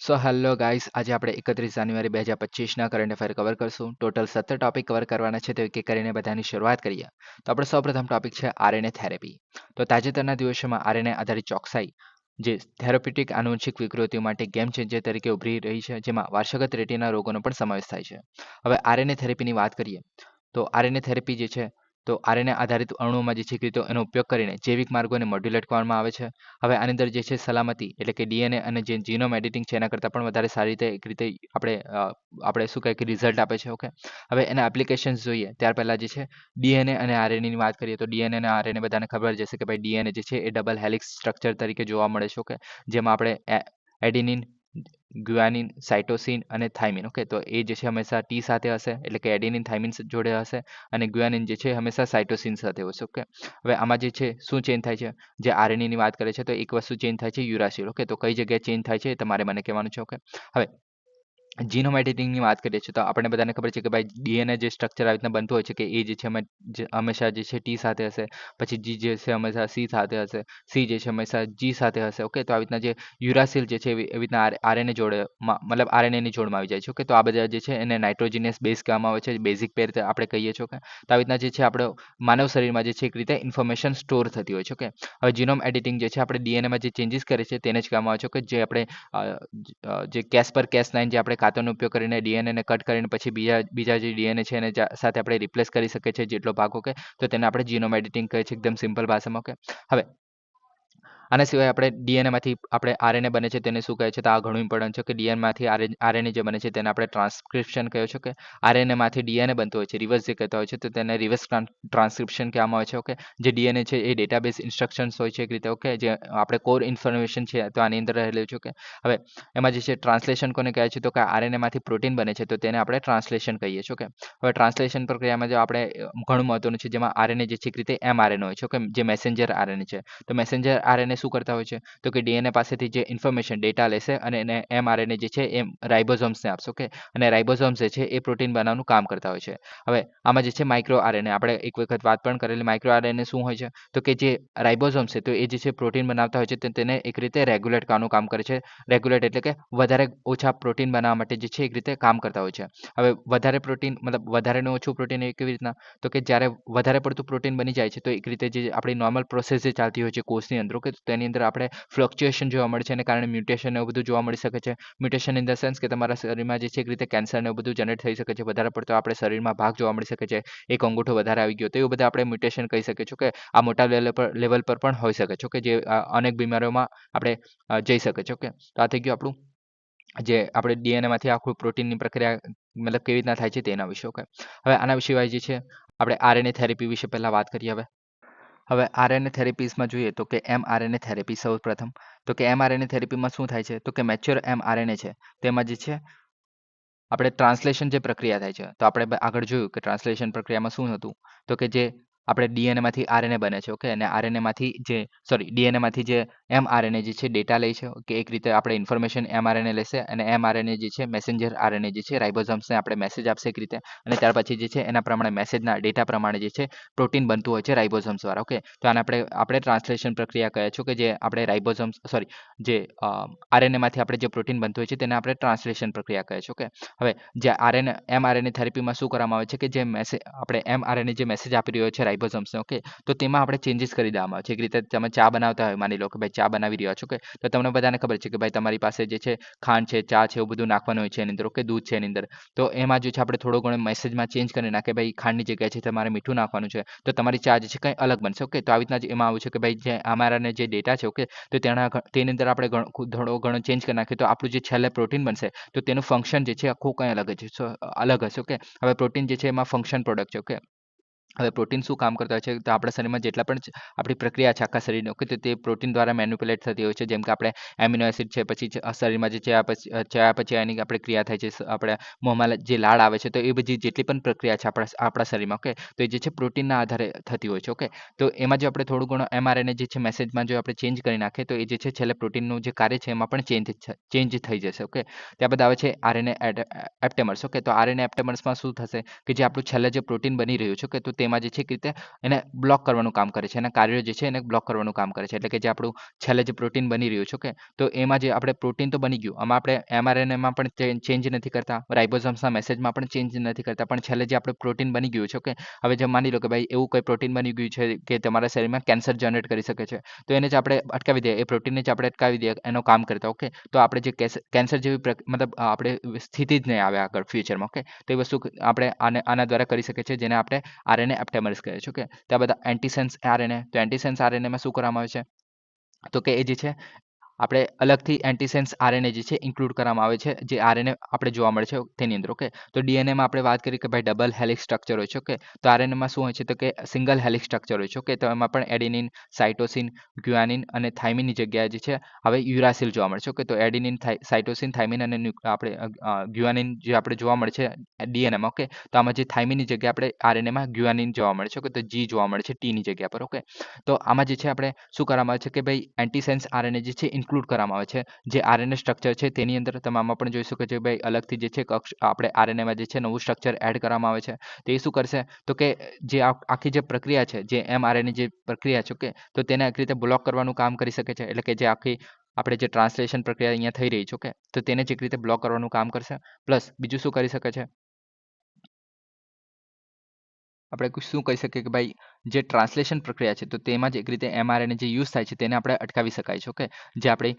So hello guys, આજે આપણે 31 જાન્યુઆરી 2025ના current affair cover કરશું. ટોટલ 17 ટોપિક કવર કરવાના છે, તો એક એક કરીને બધાની શરૂઆત કરીએ. તો આપણે સૌપ્રથમ ટોપિક છે આરએનએ થેરેપી. તો તાજેતરના દિવસોમાં આરએનએ આધારિત ચોકસાઈ જે થેરાપ્યુટિક આનુવંશિક વિકૃતિઓ માટે ગેમ ચેન્જર તરીકે ઉભરી રહી છે, જેમાં વારસાગત રેટિના રોગોનો પણ સમાવેશ થાય છે. હવે આરએનએ થેરેપીની વાત કરીએ તો આરએનએ થેરેપી જે છે તો આરએનએ આધારિત અણુઓમાં જે છે તો એનો ઉપયોગ કરીને જૈવિક માર્ગોને મોડ્યુલેટ કરવામાં આવે છે. હવે આની અંદર જે છે સલામતી એટલે કે ડીએનએ અને જે જીનોમ એડિટિંગ છે એના કરતાં પણ વધારે સારી રીતે એક રીતે આપણે શું કહે કે રિઝલ્ટ આપે છે. ઓકે, હવે એના એપ્લિકેશન્સ જોઈએ ત્યાર પહેલાં જે છે ડીએનએ અને આરએનએની વાત કરીએ તો ડીએનએ અને આરએનએ બધાને ખબર જ હશે કે ભાઈ ડીએનએ જે છે એ ડબલ હેલિક્સ સ્ટ્રક્ચર તરીકે જોવા મળે છે. ઓકે, જેમાં આપણે એડિનિન, ગ્યુઆનિન, સાઇટોસિન અને થાઇમિન. ઓકે, તો એ જે છે હંમેશા ટી સાથે હશે એટલે કે એડિનિન થાઇમિન જોડે હશે અને ગ્યુઆનિન જે છે હંમેશા સાઇટોસિન સાથે હશે. ઓકે, હવે આમાં જે છે શું ચેન્જ થાય છે, જે આરએનએની વાત કરે છે તો એક વસ્તુ ચેન્જ થાય છે યુરાસિલ. ઓકે, તો કઈ જગ્યાએ ચેન્જ થાય છે એ તમારે મને કહેવાનું છે. ઓકે, હવે જીનોમ એડિટિંગની વાત કરીએ છીએ તો આપણને બધાને ખબર છે કે ભાઈ ડીએનએ જે સ્ટ્રક્ચર આવી રીતના બનતું હોય છે કે એ જે છે હંમેશા જે છે ટી સાથે હશે, પછી જી જે છે હંમેશા સી સાથે હશે, સી જે છે હંમેશા જી સાથે હશે. ઓકે, તો આવી રીતના જે યુરાસિલ જે છે એવી રીતના આરએનએ જોડે મતલબ આરએનએની જોડમાં આવી જાય છે. ઓકે, તો આ બધા જે છે એને નાઇટ્રોજીનિયસ બેઝ કહેવામાં આવે છે, બેઝિક પેર આપણે કહીએ છીએ. ઓકે, તો આવી રીતના જે છે આપણો માનવ શરીરમાં જે છે એક રીતે ઇન્ફોર્મેશન સ્ટોર થતી હોય છે. ઓકે, હવે જીનોમ એડિટિંગ જે છે આપણે ડીએનએમાં જે ચેન્જીસ કરે છે તેને જ કહેવામાં આવે છે કે જે આપણે જે કેસ9 જે આપણે ખાતરનો ઉપયોગ કરીને ડીએનએને કટ કરીને પછી બીજા જે ડીએનએ છે એને સાથે આપણે રિપ્લેસ કરી શકીએ છીએ જેટલો ભાગ. ઓકે, તો તેને આપણે જીનોમ એડિટિંગ કહે છે એકદમ સિમ્પલ ભાષામાં. ઓકે, હવે આના સિવાય આપણે ડીએનએમાંથી આપણે આરએનએ બને છે તેને શું કહે છે, તો આ ઘણું ઇમ્પોર્ટન્ટ છે કે ડીએનએમાંથી આરએનએ જે બને છે તેને આપણે ટ્રાન્સક્રિપ્શન કહે છે. કે આરએનએમાંથી ડીએનએ બનતો હોય છે, રિવર્સ જે કહેતા હોય છે તો તેને રિવર્સ ટ્રાન્સક્રિપ્શન કહેવામાં આવે છે. ઓકે, જે ડીએનએ છે એ ડેટાબેઝ ઇન્સ્ટ્રક્શન્સ હોય છે એક રીતે. ઓકે, જે આપણે કોર ઇન્ફોર્મેશન છે તો આની અંદર રહેલું છે. ઓકે, હવે એમાં જે છે ટ્રાન્સલેશન કોને કહે છે, તો કે આરએનએમાંથી પ્રોટીન બને છે તો તેને આપણે ટ્રાન્સલેશન કહીએ છીએ. ઓકે, હવે ટ્રાન્સલેશન પ્રક્રિયામાં જો આપણે ઘણું મહત્વનું છે, જેમાં આરએનએ જે છે એક રીતે એમઆરએનએ હોય છે. ઓકે, જે મેસેન્જર આરએનએ છે, તો મેસેન્જર આરએનએ શું કરતા હોય છે તો કે ડીએનએ પાસેથી જે ઇન્ફોર્મેશન ડેટા લેશે અને એને એમઆરએનએ જે છે એ રાઇબોઝોમ્સને આપશે. ઓકે, અને રાઇબોઝોમ્સ જે છે એ પ્રોટીન બનાવવાનું કામ કરતા હોય છે. હવે આમાં જે છે માઇક્રો આરએનએ આપણે એક વખત વાત પણ કરેલી. માઇક્રો આરએનએ શું હોય છે તો કે જે રાઇબોઝોમ્સ છે તો એ જે છે પ્રોટીન બનાવતા હોય છે તો તેને એક રીતે રેગ્યુલેટ કરવાનું કામ કરે છે. રેગ્યુલેટ એટલે કે વધારે ઓછા પ્રોટીન બનાવવા માટે જે છે એક રીતે કામ કરતા હોય છે. હવે વધારે પ્રોટીન મતલબ વધારે ને ઓછું પ્રોટીન એ કેવી રીતના, તો કે જ્યારે વધારે પડતું પ્રોટીન બની જાય છે તો એક રીતે જે આપણી નોર્મલ પ્રોસેસ જે ચાલતી હોય છે કોષની અંદર. ઓકે, તો તેની અંદર આપણે ફ્લક્ચ્યુએશન જોવા મળે છે અને કારણે મ્યુટેશન એવું બધું જોવા મળી શકે છે. મ્યુટેશન ઇન ધ સેન્સ કે તમારા શરીરમાં જે છે એક રીતે કેન્સર ને એવું બધું જનરેટ થઈ શકે છે. વધારે પડતો આપણે શરીરમાં ભાગ જોવા મળી શકે છે, એક અંગૂઠો વધારે આવી ગયો તો એવું બધા આપણે મ્યુટેશન કહી શકીએ છીએ. કે આ મોટા લેવલ પર પણ હોઈ શકે છે. કે જે અનેક બીમારીઓમાં આપણે જઈ શકે છે. ઓકે, તો આ થઈ ગયું આપણું જે આપણે ડીએનએમાંથી આખું પ્રોટીનની પ્રક્રિયા મતલબ કેવી રીતના થાય છે તેના વિશે. ઓકે, હવે આના સિવાય જે છે આપણે આરએનએ થેરેપી વિશે પહેલા વાત કરીએ. હવે આરએનએ થેરેપીઝમાં જોઈએ તો કે એમઆરએનએ થેરેપી સૌપ્રથમ. તો કે એમઆરએનએ થેરેપીમાં શું થાય છે તો કે મેચ્યોર એમઆરએનએ છે તેમાં જે છે આપણે ટ્રાન્સલેશન જે પ્રક્રિયા થાય છે તો આપણે આગળ જોયું કે ટ્રાન્સલેશન પ્રક્રિયામાં શું હતું તો કે જે આપણે ડીએનએમાંથી આરએનએ બને છે. ઓકે, અને આરએનએમાંથી જે ડીએનએમાંથી જે એમઆરએનએ જે છે ડેટા લે છે કે એક રીતે આપણે ઇન્ફોર્મેશન એમઆરએનએ લેશે અને એમઆરએનએ જે છે મેસેન્જર આરએનએ જે છે રાઇબોઝોમ્સને આપણે મેસેજ આપશે એક રીતે, અને ત્યાર પછી જે છે એના પ્રમાણે મેસેજના ડેટા પ્રમાણે જે છે પ્રોટીન બનતું હોય છે રાઇબોઝોમ્સ દ્વારા. ઓકે, તો આને આપણે ટ્રાન્સલેશન પ્રક્રિયા કહે છે કે જે આપણે રાઇબોઝોમ્સ જે આરએનએમાંથી આપણે જે પ્રોટીન બનતું હોય છે તેને આપણે ટ્રાન્સલેશન પ્રક્રિયા કહે છે. ઓકે, હવે જે એમઆરએનએ થેરેપીમાં શું કરવામાં આવે છે કે જે આપણે એમઆરએનએ જે મેસેજ આપી રહ્યો છે રાઇબોઝોમ્સને. ઓકે, તો તેમાં આપણે ચેન્જીસ કરી દેવામાં આવે છે. એક રીતે તમે ચા બનાવતા હોય, માની લો કે ભાઈ ચા બનાવી રહ્યા છો. ઓકે, તો તમને બધાને ખબર છે કે ભાઈ તમારી પાસે જે છે ખાંડ છે, ચા છે, એવું બધું નાખવાનું હોય છે એની અંદર. ઓકે, દૂધ છે એની અંદર. તો એમાં જે છે આપણે થોડો ઘણો મેસેજમાં ચેન્જ કરી નાખે ભાઈ ખાંડની જગ્યાએ છે તમારે મીઠું નાખવાનું છે તો તમારી ચા જે છે કંઈ અલગ બનશે. ઓકે, તો આવી રીતના જ એમાં આવું છે કે ભાઈ જે અમારાને જે ડેટા છે. ઓકે, તો તેની અંદર આપણે થોડો ઘણો ચેન્જ કરી નાખીએ તો આપણું જે છેલ્લે પ્રોટીન બનશે તો તેનું ફંક્શન જે છે આખું કંઈ અલગ જ અલગ હશે. ઓકે, હવે પ્રોટીન જે છે એમાં ફંક્શન પ્રોડક્ટ છે. ઓકે, હવે પ્રોટીન શું કામ કરતા હોય છે તો આપણા શરીરમાં જેટલા પણ આપણી પ્રક્રિયા છે આખા શરીરની. ઓકે, તો તે પ્રોટીન દ્વારા મેન્યુપ્યુલેટ થતી હોય છે. જેમ કે આપણે એમિનો એસિડ છે, પછી શરીરમાં જે ચયા પછી એની આપણે ક્રિયા થાય છે, આપણે મોંમાં જે લાળ આવે છે તો એ બધી જેટલી પણ પ્રક્રિયા છે આપણા શરીરમાં. ઓકે, તો એ જે છે પ્રોટીનના આધારે થતી હોય છે. ઓકે, તો એમાં જો આપણે થોડું ઘણું એમઆરએનએ જે છે મેસેજમાં જો આપણે ચેન્જ કરી નાખીએ તો એ જે છે છેલ્લે પ્રોટીનનું જે કાર્ય છે એમાં પણ ચેન્જ થઈ જશે. ઓકે, ત્યાર બાદ આવે છે આરએનએ એપ્ટેમર્સ. ઓકે, તો આરએનએ એપ્ટેમર્સમાં શું થશે કે જે આપણું છેલ્લે જે પ્રોટીન બની રહ્યું છે. ઓકે, તો તેમાં જે છે એક રીતે એને બ્લોક કરવાનું કામ કરે છે. એના કાર્યો જે છે એને બ્લોક કરવાનું કામ કરે છે. એટલે કે જે આપણું છેલ્લે જે પ્રોટીન બની રહ્યું છે, ઓકે? તો એમાં જે આપણે પ્રોટીન તો બની ગયું. આમાં આપણે mRNAમાં પણ ચેન્જ નથી કરતા, રાઇબોસોમ્સના મેસેજમાં પણ ચેન્જ નથી કરતા, પણ છેલ્લે જે આપણે પ્રોટીન બની ગયું છે, ઓકે? હવે જેમ માની લો કે ભાઈ એવું કોઈ પ્રોટીન બની ગયું છે કે તમારા શરીરમાં કેન્સર જનરેટ કરી શકે છે. તો એને જ આપણે અટકાવી દઈએ, એ પ્રોટીનને જ આપણે અટકાવી દઈએ એનું કામ કરતા, ઓકે? તો આપણે જે કેન્સર જેવી મતલબ આપણે સ્થિતિ જ નહીં આવે આગળ ફ્યુચરમાં, ઓકે? તો એ વસ્તુ આપણે આના દ્વારા કરી શકીએ છીએ, જેને આપણે આરએનએ એપ્ટેમર્સ કહે છે, ઓકે? ત્યાં બધા એન્ટીસેન્સ આરએનએ, તો એન્ટીસેન્સ આરએનએમાં શું કરવામાં આવે છે? તો કે એ જે છે આપણે અલગથી એન્ટીસેન્સ આરએનએ જે છે ઇન્ક્લુડ કરવામાં આવે છે, જે આરએનએ આપણે જોવા મળે છે તેની અંદર, ઓકે? તો ડીએનએમાં આપણે વાત કરી કે ભાઈ ડબલ હેલિક્સ સ્ટ્રક્ચર હોય છે, ઓકે? તો આરએનએમાં શું હોય છે? તો કે સિંગલ હેલિક્સ સ્ટ્રક્ચર હોય છે, ઓકે? તો એમાં પણ એડેનિન, સાઇટોસિન, ગ્યુઆનિન અને થાઇમિનની જગ્યાએ જે છે હવે યુરાસિલ જોવા મળે છે, ઓકે? તો એડેનિન, સાઇટોસિન, થાઇમિન અને આપણે ગ્યુઆનિન જે આપણે જોવા મળે છે ડીએનએમાં, ઓકે? તો આમાં જે થાઇમિનની જગ્યાએ આપણે આરએનએમાં ગ્યુઆનિન જોવા મળે છે, ઓકે? તો જી જોવા મળે છે ટીની જગ્યા પર, ઓકે? તો આમાં જે છે આપણે શું કરવામાં આવે છે કે ભાઈ એન્ટીસેન્સ આરએનએ જે છે ઇન્ક્લુડ કરવામાં આવે છે, જે આરએનએ સ્ટ્રક્ચર છે તેની અંદર તમે આમાં પણ જોઈ શકો છો ભાઈ અલગથી જે છે આપણે આરએનએમાં જે છે નવું સ્ટ્રક્ચર એડ કરવામાં આવે છે. તો એ શું કરશે? તો કે જે આખી જે પ્રક્રિયા છે, જે mRNA જે પ્રક્રિયા છે, ઓકે? તો તેને એક રીતે બ્લોક કરવાનું કામ કરી શકે છે. એટલે કે જે આખી આપણે જે ટ્રાન્સલેશન પ્રક્રિયા અહીંયા થઈ રહી છે, ઓકે? તો તેને જ એક રીતે બ્લોક કરવાનું કામ કરશે. પ્લસ બીજું શું કરી શકે છે? આપણે શું કહી શકીએ કે ભાઈ જે ટ્રાન્સલેશન પ્રક્રિયા છે, તો તેમાં જ એક રીતે mRNA જે યુઝ થાય છે તેને આપણે અટકાવી શકાય છે, ઓકે? જે આપણી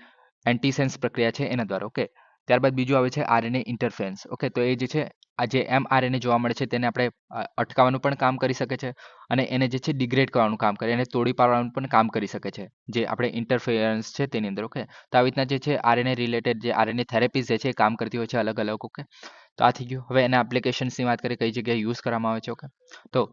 એન્ટીસેન્સ પ્રક્રિયા છે એના દ્વારા, ઓકે? ત્યારબાદ બીજું આવે છે આરએનએ ઇન્ટરફેરન્સ, ઓકે? તો એ જે છે આ જે mRNA જોવા મળે છે તેને આપણે અટકાવવાનું પણ કામ કરી શકે છે અને એને જે છે ડિગ્રેડ કરવાનું કામ કરે, એને તોડી પાડવાનું પણ કામ કરી શકે છે, જે આપણે ઇન્ટરફેરન્સ છે તેની અંદર, ઓકે? તો આવી રીતના જે છે આરએનએ રિલેટેડ જે આરએનએ થેરેપીઝ જે છે એ કામ કરતી હોય છે અલગ અલગ, ઓકે? તો આ થઈ ગયું. હવે એના એપ્લિકેશન્સની વાત કરીએ, કઈ જગ્યાએ યુઝ કરવામાં આવે છે, ઓકે? તો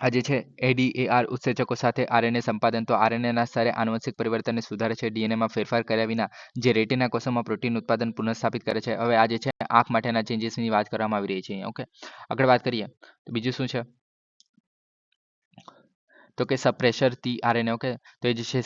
આ જે છે એડીએઆર ઉત્સેચકો સાથે આરએનએ સંપાદન, તો આરએનએના સ્તરે આનુવંશિક પરિવર્તનને સુધારે છે, ડીએનએમાં ફેરફાર કર્યા વિના જે રેટિના કોષોમાં પ્રોટીન ઉત્પાદન પુનઃસ્થાપિત કરે છે. હવે આ જે છે આંખ માટેના ચેન્જીસની વાત કરવામાં આવી રહી છે અહીંયા, ઓકે? આગળ વાત કરીએ તો બીજું શું છે? તો કે સપ્રેશર ટી-આરએનએ, ઓકે? તો એ જે છે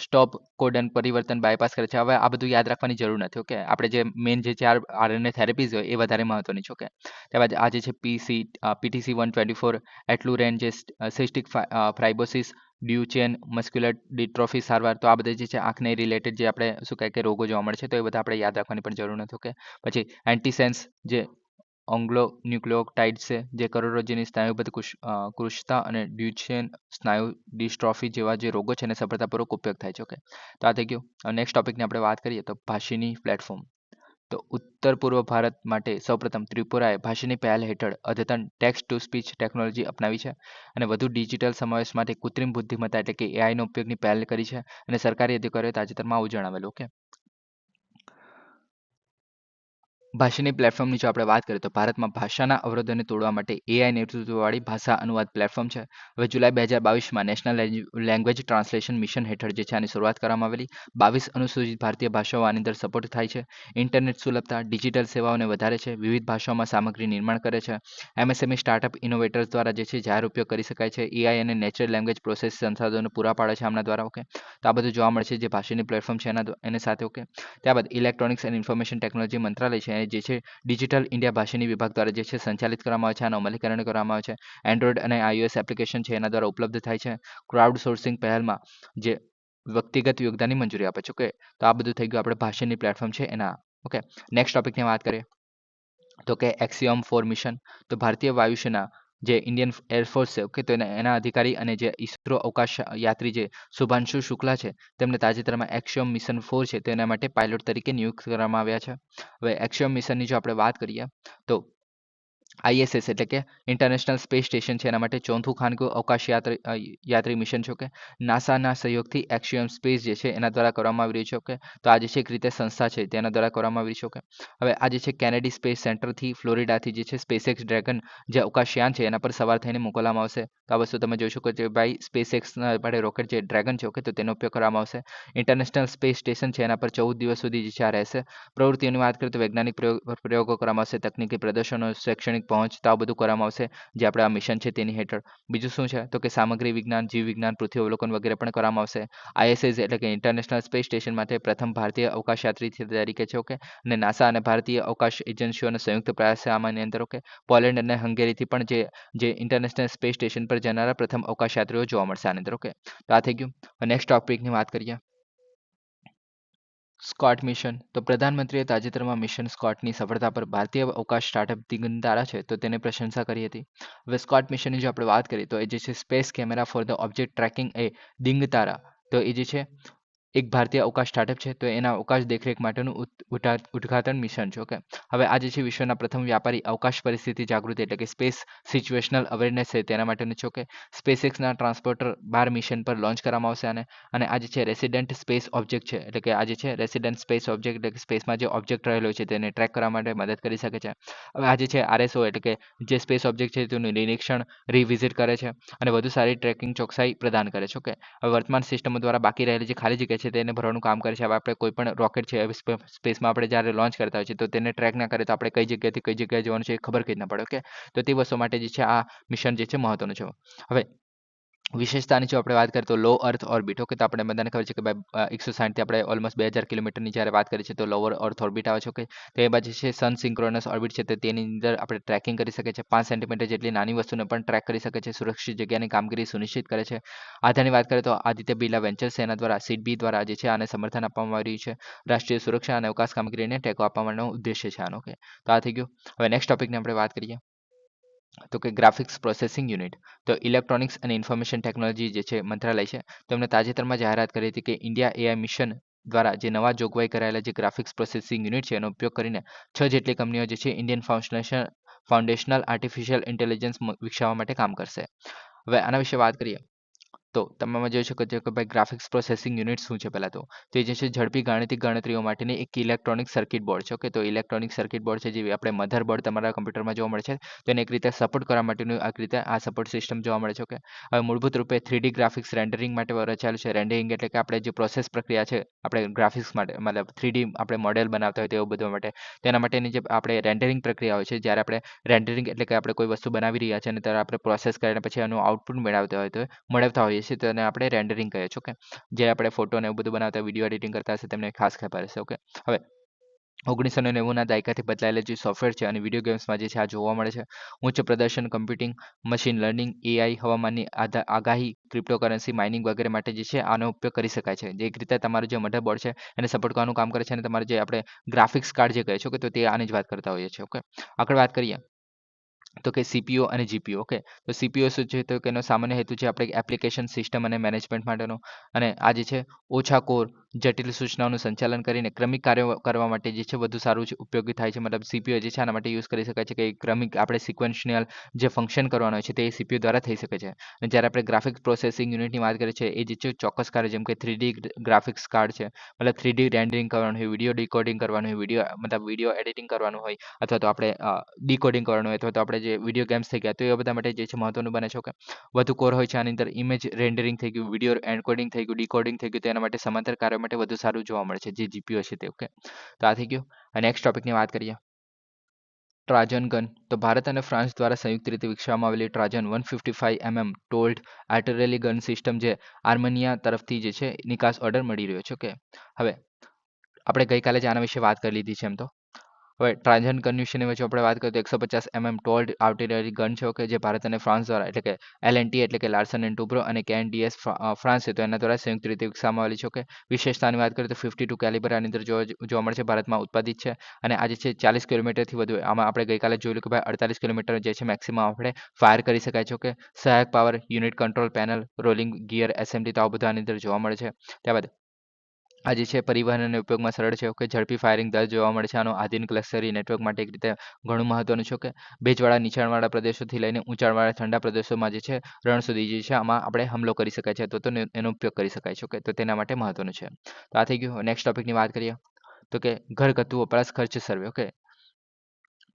સ્ટોપ કોડન પરિવર્તન બાયપાસ કરે છે. હવે આ બધું યાદ રાખવાની જરૂર નથી, ઓકે? આપણે જે મેઇન જે 4 આરએનએ થેરેપીઝ હોય એ વધારે મહત્વની છે, ઓકે? ત્યારબાદ આ જે છે પીટીસી 124 એટ્લુરેન જે સિસ્ટિક ફાઇબ્રોસિસ, ડ્યુચેન મસ્ક્યુલર ડિસ્ટ્રોફી સારવાર, તો આ બધા જે છે આંખને રિલેટેડ જે આપણે શું કહે કે રોગો જોવા મળે છે, તો એ બધા આપણે યાદ રાખવાની પણ જરૂર નથી, ઓકે? પછી એન્ટીસેન્સ જે ન્યુક્લિયોટાઇડ છે, જે કરોડરજ્જુની સ્નાયુબદ્ધ કૃશતા અને ડ્યુચેન સ્નાયુ ડિસ્ટ્રોફી જેવા જે રોગો છે એને સફળતાપૂર્વક ઉપયોગ થાય છે, ઓકે? તો આ થઈ ગયું. હવે નેક્સ્ટ ટોપિકની આપણે વાત કરીએ તો ભાષીની પ્લેટફોર્મ. તો ઉત્તર પૂર્વ ભારત માટે સૌપ્રથમ ત્રિપુરાએ ભાષાની પહેલ હેઠળ અદ્યતન ટેક્સ્ટ ટુ સ્પીચ ટેકનોલોજી અપનાવી છે અને વધુ ડિજિટલ સમાવેશ માટે કૃત્રિમ બુદ્ધિમત્તા એટલે કે એઆઈનો ઉપયોગની પહેલ કરી છે અને સરકારી અધિકારીઓએ તાજેતરમાં આવું જણાવેલું, ઓકે? ભાષાની પ્લેટફોર્મની જો આપણે વાત કરીએ તો ભારતમાં ભાષાના અવરોધોને તોડવા માટે એઆઈ નેતૃત્વવાળી ભાષા અનુવાદ પ્લેટફોર્મ છે. હવે જુલાઈ 2022માં નેશનલ લેંગ્વેજ ટ્રાન્સલેશન મિશન હેઠળ જે છે આની શરૂઆત કરવામાં આવેલી. 22 અનુસૂચિત ભારતીય ભાષાઓ આની અંદર સપોર્ટ થાય છે. ઇન્ટરનેટ સુલભતા, ડિજિટલ સેવાઓને વધારે છે, વિવિધ ભાષાઓમાં સામગ્રી નિર્માણ કરે છે. એમએસએમઈ સ્ટાર્ટઅપ ઇનોવેટર્સ દ્વારા જે છે જાહેર ઉપયોગ કરી શકાય છે. એઆઈ અને નેચરલ લેંગ્વેજ પ્રોસેસ સંસાધનો પૂરા પાડે છે આમના દ્વારા, ઓકે? તો આ બધું જોવા મળે છે જે ભાષાની પ્લેટફોર્મ છે એની સાથે, ઓકે? ત્યારબાદ ઇલેક્ટ્રોનિક્સ એન્ડ ઇન્ફોર્મેશન ટેકનોલોજી મંત્રાલય છે જે છે ડિજિટલ ઇન્ડિયા ભાષાની વિભાગ દ્વારા જે છે સંચાલિત કરવામાં આવે છે, આનું અમલીકરણ કરવામાં આવે છે. એન્ડ્રોઇડ અને iOS એપ્લિકેશન છે એના દ્વારા ઉપલબ્ધ થાય છે. ક્રાઉડ સોર્સિંગ પહેલમાં જે વ્યક્તિગત યોગદાનની મંજૂરી આપે છે, ઓકે? તો આ બધું થઈ ગયું આપણે ભાષાની પ્લેટફોર્મ છે એના, ઓકે? નેક્સ્ટ ટોપિકની વાત કરીએ તો કે એક્સિયોમ 4 મિશન. તો ભારતીય વાયુસેના જે ઇન્ડિયન એરફોર્સ છે, ઓકે? તો એના અધિકારી અને જે ઇસરો અવકાશ યાત્રી જે શુભાંશુ શુક્લા છે તેમને તાજેતરમાં એક્સિયોમ મિશન 4 છે તેના માટે પાયલોટ તરીકે નિયુક્ત કરવામાં આવ્યા છે. હવે એક્સિયોમ મિશનની જો આપણે વાત કરીએ તો આઈએસએસ એટલે કે ઇન્ટરનેશનલ સ્પેસ સ્ટેશન છે એના માટે ચોથું ખાનગી અવકાશ યાત્રી મિશન છે, ઓકે? નાસાના સહયોગથી એક્સિયોમ સ્પેસ જે છે એના દ્વારા કરવામાં આવી રહ્યું છે, ઓકે? તો આ જે છે એક રીતે સંસ્થા છે તેના દ્વારા કરવામાં આવી રહી છે, ઓકે? હવે આ જે છે કેનેડી સ્પેસ સેન્ટરથી ફ્લોરિડાથી જે છે સ્પેસએક્સ ડ્રેગન જે અવકાશયાન છે એના પર સવાર થઈને મોકલવામાં આવશે. તો આ વસ્તુ તમે જોઈ શકો છો ભાઈ સ્પેસએક્સના માટે રોકેટ જે ડ્રેગન છે, ઓકે? તો તેનો ઉપયોગ કરવામાં આવશે. ઇન્ટરનેશનલ સ્પેસ સ્ટેશન છે એના પર 14 દિવસ સુધી જે છે આ રહેશે. પ્રવૃત્તિઓની વાત કરીએ તો વૈજ્ઞાનિક પ્રયોગો કરવામાં આવશે, તકનીકી પ્રદર્શનો, શૈક્ષણિક સાર્વજનિક પહોંચ તો આ બધું કરવામાં આવશે જે આપણે આ મિશન છે તેની હેઠળ. બીજું શું છે તો કે સામગ્રી વિજ્ઞાન, જીવ વિજ્ઞાન, પૃથ્વી અવલોકન વગેરે પણ કરવામાં આવશે. ISS એટલે કે ઇન્ટરનેશનલ સ્પેસ સ્ટેશન માટે પ્રથમ ભારતીય અવકાશયાત્રી તરીકે છે. ઓકે, અને નાસા અને ભારતીય અવકાશ એજન્સીઓનો સંયુક્ત પ્રયાસ છે આમાંની અંદર. ઓકે, પોલેન્ડ અને હંગેરીથી પણ જે ઇન્ટરનેશનલ સ્પેસ સ્ટેશન પર જનારા પ્રથમ અવકાશયાત્રીઓ જોવા મળશે આની અંદર. ઓકે, તો આ થઈ ગયું. નેક્સ્ટ ટોપિકની વાત કરીએ. સ્કોટ મિશન. તો પ્રધાનમંત્રીએ તાજેતરમાં મિશન સ્કોટની સફળતા પર ભારતીય અવકાશ સ્ટાર્ટઅપ દિગંતરા છે તો તેની પ્રશંસા કરી હતી. હવે સ્કોટ મિશનની જો આપણે વાત કરીએ તો એ જે છે space camera for the object tracking એ દિગંતરા, તો એ જે છે એક ભારતીય અવકાશ સ્ટાર્ટઅપ છે તો એના અવકાશ દેખરેખ માટેનું ઉદ્ઘાટન મિશન છે. ઓકે, હવે આ જે છે વિશ્વના પ્રથમ વ્યાપારી અવકાશ પરિસ્થિતિ જાગૃતિ એટલે કે સ્પેસ સિચ્યુએશનલ અવેરનેસ છે તેના માટેનું છે. ઓકે, સ્પેસએક્સના ટ્રાન્સપોર્ટર 12 મિશન પર લોન્ચ કરવામાં આવશે અને આ જે છે રેસિડેન્ટ સ્પેસ ઓબ્જેક્ટ છે એટલે કે આ જે છે રેસિડેન્ટ સ્પેસ ઓબ્જેક્ટ એટલે કે સ્પેસમાં જે ઓબ્જેક્ટ રહેલો છે તેને ટ્રેક કરવા માટે મદદ કરી શકે છે. હવે આ જે છે RSO એટલે કે જે સ્પેસ ઓબ્જેક્ટ છે તેનું નિરીક્ષણ, રિવિઝિટ કરે છે અને વધુ સારી ટ્રેકિંગ ચોકસાઈ પ્રદાન કરે છે. ઓકે, હવે વર્તમાન સિસ્ટમો દ્વારા બાકી રહેલી જે ખાલી જગ્યા છે તેને ભરવાનું કામ કરે છે. હવે આપણે કોઈ પણ રોકેટ છે સ્પેસમાં આપણે જ્યારે લોન્ચ કરતા હોય છે તો તેને ટ્રેક ના કરે તો આપણે કઈ જગ્યાએથી કઈ જગ્યાએ જવાનું છે એ ખબર કઈ ના પડે. ઓકે, તો તે વસ્તુ માટે જે છે આ મિશન જે છે મહત્વનું છે. હવે વિશેષતાની જો આપણે વાત કરીએ તો લો અર્થ ઓર્બિટ. ઓકે, તો આપણે બધાને ખબર છે કે ભાઈ 160 થી આપણે ઓલમોસ્ટ 2000 કિલોમીટરની જ્યારે વાત કરીએ છીએ તો લોઅર અર્થ ઓર્બિટ આવે છે. ઓકે, તો એ બાજુ છે સન સિંક્રોનસ ઓર્બિટ છે તો તેની અંદર આપણે ટ્રેકિંગ કરી શકીએ છીએ. 5 સેન્ટીમીટર જેટલી નાની વસ્તુને પણ ટ્રેક કરી શકે છે. સુરક્ષિત જગ્યાની કામગીરી સુનિશ્ચિત કરે છે. આધારની વાત કરીએ તો આદિત્ય બિરલા વેન્ચર્સ એના દ્વારા સીડબી દ્વારા જે છે આને સમર્થન આપવામાં આવી રહ્યું છે. રાષ્ટ્રીય સુરક્ષા અને અવકાશ કામગીરીને ટેકો આપવા માટેનો ઉદ્દેશ્ય છે આનો. ઓકે, તો આ થઈ ગયું. હવે નેક્સ્ટ ટોપિકની આપણે વાત કરીએ તો કે ગ્રાફિક્સ પ્રોસેસિંગ યુનિટ. તો ઇલેક્ટ્રોનિક્સ અને ઇન્ફોર્મેશન ટેકનોલોજી જે છે મંત્રાલય છે તેમણે તાજેતરમાં જાહેરાત કરી હતી કે ઇન્ડિયા AI મિશન દ્વારા જે નવા જોગવાઈ કરાયેલા જે ગ્રાફિક્સ પ્રોસેસિંગ યુનિટ છે એનો ઉપયોગ કરીને 6 જેટલી કંપનીઓ જે છે ઇન્ડિયન ફાઉન્ડેશનલ આર્ટિફિશિયલ ઇન્ટેલિજન્સ વિકસાવવા માટે કામ કરશે. હવે આના વિશે વાત કરીએ તો તમે જોઈ શકો છો કે ભાઈ ગ્રાફિક્સ પ્રોસેસિંગ યુનિટ શું છે. પહેલાં તો તે જે છે ઝડપી ગાણિતિક ગણતરીઓ માટેની એક ઇલેક્ટ્રોનિક સર્કિટ બોર્ડ છે. ઓકે, તો ઇલેક્ટ્રોનિક સર્કિટ બોર્ડ છે જે આપણે મધરબોર્ડ તમારા કમ્પ્યુટરમાં જોવા મળે છે તેને એક રીતે સપોર્ટ કરવા માટેનું એક રીતે આ સપોર્ટ સિસ્ટમ જોવા મળે છે. ઓકે, હવે મૂળભૂત રૂપે 3D ગ્રાફિક્સ રેન્ડરિંગ માટે રચાયેલું છે. રેન્ડરિંગ એટલે કે આપણે જે પ્રોસેસ પ્રક્રિયા છે આપણે ગ્રાફિક્સ માટે મતલબ 3D આપણે મોડેલ બનાવતા હોય તેવું બધું માટે તેના માટેની જે આપણે રેન્ડરિંગ પ્રક્રિયા હોય છે જ્યારે આપણે રેન્ડરિંગ એટલે કે આપણે કોઈ વસ્તુ બનાવી રહ્યા છે અને ત્યારે આપણે પ્રોસેસ કરીને પછી એનું આઉટપુટ મેળવતા હોઈએ છીએ તો તેને આપણે રેન્ડરિંગ કહીએ છીએ. ઓકે, જે આપણે ફોટો ને એવું બધું બનાવતા વિડીયો એડિટિંગ કરતા હશે તેમને ખાસ ખબર હશે. ઓકે, હવે 1990ના દાયકાથી બદલાયેલા જે સોફ્ટવેર છે અને વિડીયો ગેમ્સમાં જે છે આ જોવા મળે છે. ઉચ્ચ પ્રદર્શન કમ્પ્યુટિંગ, મશીન લર્નિંગ, AI, હવામાનની આગાહી, ક્રિપ્ટોકરન્સી, માઇનિંગ વગેરે માટે જે છે આનો ઉપયોગ કરી શકાય છે. જે એક રીતે તમારું જે મધરબોર્ડ છે એને સપોર્ટ કરવાનું કામ કરે છે અને તમારે જે આપણે ગ્રાફિક્સ કાર્ડ જે કહે છે તો તે આની જ વાત કરતા હોઈએ છીએ. ઓકે, આગળ વાત કરીએ તો કે CPU અને GPU. ઓકે, તો CPU શું છે તો કે એનો સામાન્ય હેતુ છે આપણે એપ્લિકેશન સિસ્ટમ અને મેનેજમેન્ટ માટેનો અને આ જે છે ઓછા કોર જટિલ સૂચનાઓનું સંચાલન કરીને ક્રમિક કાર્યો કરવા માટે જે છે વધુ સારું ઉપયોગી થાય છે. મતલબ CPU જે છે આના માટે યુઝ કરી શકાય છે કે ક્રમિક આપણે સિક્વન્શિયલ જે ફંક્શન કરવાનું હોય છે તે CPU દ્વારા થઈ શકે છે. અને જ્યારે આપણે ગ્રાફિક્સ પ્રોસેસિંગ યુનિટની વાત કરીએ છીએ એ જે છે ચોક્કસ કાર્ય જેમ કે 3D ગ્રાફિક્સ કાર્ડ છે મતલબ 3D રેન્ડરિંગ કરવાનું હોય, વિડીયો ડીકોડિંગ કરવાનું હોય, વિડીયો એડિટિંગ કરવાનું હોય અથવા તો આપણે ડીકોડિંગ કરવાનું હોય અથવા તો આપણે જે વિડીયો ગેમ્સ થઈ ગયા તો એ બધા માટે જે છે મહત્વનું બને છે. ઓકે, વધુ કોર હોય છે આની અંદર ઇમેજ રેન્ડરિંગ થઈ ગયું, વિડીયો એન્કોડિંગ થઈ ગયું, ડીકોડિંગ થઈ ગયું તો એના માટે સમાંતર કાર્યો માટે વધુ સારું જોવા મળે છે જે GPU છે તે. ઓકે, તો આ થઈ ગયું. અને નેક્સ્ટ ટોપિકની વાત કરીએ ટ્રાજન ગન. તો ભારત અને ફ્રાન્સ દ્વારા સંયુક્ત રીતે વિકસાવવામાં આવેલી ટ્રાજન 155mm told artillery gun system જે આર્મેનિયા તરફથી જે છે નિકાસ ઓર્ડર મળી રહ્યો છે. ઓકે, હવે આપણે ગઈકાલે જ આના વિશે વાત કરી લીધી છે એમ તો. હવે ટ્રાન્ઝન કન્યુશનની વચ્ચે આપણે વાત કરીએ તો 150mm ટોલ્ડ આર્ટિલરી ગન છે. ઓકે, જે ભારત અને ફ્રાન્સ દ્વારા એટલે કે LNT એટલે કે લાર્સન એન્ડ ટુબ્રો અને KNDS ફ્રાન્સ છે તો એના દ્વારા સંયુક્ત રીતે વિકસાવવામાં આવેલી છે. ઓકે, વિશેષતાની વાત કરીએ તો 52 કેલિબર આની અંદર જોવા મળે છે, ભારતમાં ઉત્પાદિત છે અને આજે છે 40 કિલોમીટરથી વધુ. આમાં આપણે ગઈકાલે જોયેલું કે ભાઈ 48 કિલોમીટર જે છે મેક્સિમમ આપણે ફાયર કરી શકાય છે. ઓકે, સહાયક power unit, control panel, rolling gear assembly તો આ બધું આની અંદર જોવા મળે છે. ત્યારબાદ આ જે છે પરિવહન અને ઉપયોગમાં સરળ છે. ઓકે, ઝડપી ફાયરિંગ દર જોવા મળે છે. આનો આધુનિક લક્ઝરી નેટવર્ક માટે એક રીતે ઘણું મહત્વનું છે. ઓકે, ભેજવાળા નીચાણવાળા પ્રદેશોથી લઈને ઊંચાણવાળા ઠંડા પ્રદેશોમાં જે છે રણ સુધી જે છે આમાં આપણે હુમલો કરી શકાય છે તો એનો ઉપયોગ કરી શકાય છે. ઓકે, તો તેના માટે મહત્વનું છે. તો આ થઈ ગયું. નેક્સ્ટ ટોપિકની વાત કરીએ તો કે ઘરગથ્થુ વપરાશ ખર્ચ સર્વે. ઓકે,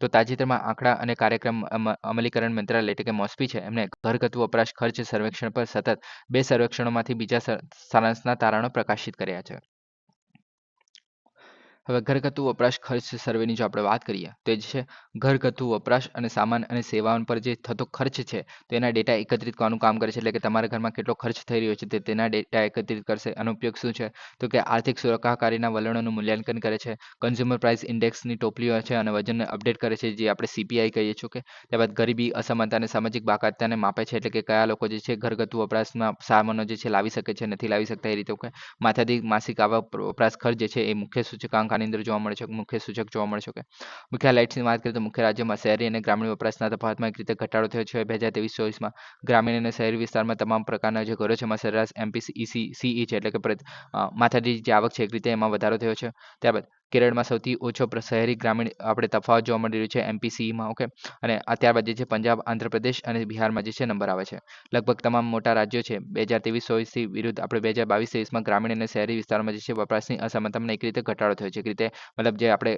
તો તાજેતરમાં આંકડા અને કાર્યક્રમ અમલીકરણ મંત્રાલય એટલે કે મોસ્પી છે એમને ઘરગથ્થુ વપરાશ ખર્ચ સર્વેક્ષણ પર સતત 2 સર્વેક્ષણોમાંથી બીજા સારાંશના તારણો પ્રકાશિત કર્યા છે. હવે ઘરગથ્થુ વપરાશ ખર્ચ સર્વેની જો આપણે વાત કરીએ તો એ જે છે ઘરગથ્થુ વપરાશ અને સામાન અને સેવાઓ પર જે થતો ખર્ચ છે તો એના ડેટા એકત્રિત કરવાનું કામ કરે છે. એટલે કે તમારા ઘરમાં કેટલો ખર્ચ થઈ રહ્યો છે તેના ડેટા એકત્રિત કરશે. આનો ઉપયોગ શું છે તો કે આર્થિક સુખાકારીના વલણોનું મૂલ્યાંકન કરે છે, કન્ઝ્યુમર પ્રાઇસ ઇન્ડેક્સની ટોપલીઓ છે અને વજનને અપડેટ કરે છે, જે આપણે સીપીઆઈ કહીએ છીએ. કે ત્યારબાદ ગરીબી, અસમાનતા અને સામાજિક બાકાયદાને માપે છે. એટલે કે કયા લોકો જે છે ઘરગથ્થુ વપરાશમાં સામાનો જે છે લાવી શકે છે, નથી લાવી શકતા, એ રીતે. કે માથાદીઠ માસિક આવક વપરાશ ખર્ચ જે છે એ મુખ્ય સૂચકાંક આની અંદર જોવા મળે છે, મુખ્ય સૂચક જોવા મળે છે. કે મુખ્ય હાઇલાઇટ્સની વાત કરીએ તો મુખ્ય રાજ્યોમાં શહેરી અને ગ્રામીણ વપરાશના તફાવતમાં એક રીતે ઘટાડો થયો છે 2023-24માં. ગ્રામીણ અને શહેરી વિસ્તારમાં તમામ પ્રકારના જે ઘરો છે એમાં સરેરાશ એમપીસીઈ છે, એટલે કે માથાદીઠ જે આવક છે એક રીતે એમાં વધારો થયો છે. ત્યારબાદ કેરળમાં સૌથી ઓછો શહેરી ગ્રામીણ આપણે તફાવત જોવા મળી રહ્યું છે એમપીસીઈમાં. ઓકે, અને ત્યારબાદ જે છે પંજાબ, આંધ્રપ્રદેશ અને બિહારમાં જે છે નંબર આવે છે. લગભગ તમામ મોટા રાજ્યો છે 2023-24થી વિરુદ્ધ આપણે 2022-23માં ગ્રામીણ અને શહેરી વિસ્તારમાં જે છે વપરાશની અસમાનતામાં એક રીતે ઘટાડો થયો છે. એક રીતે મતલબ જે આપણે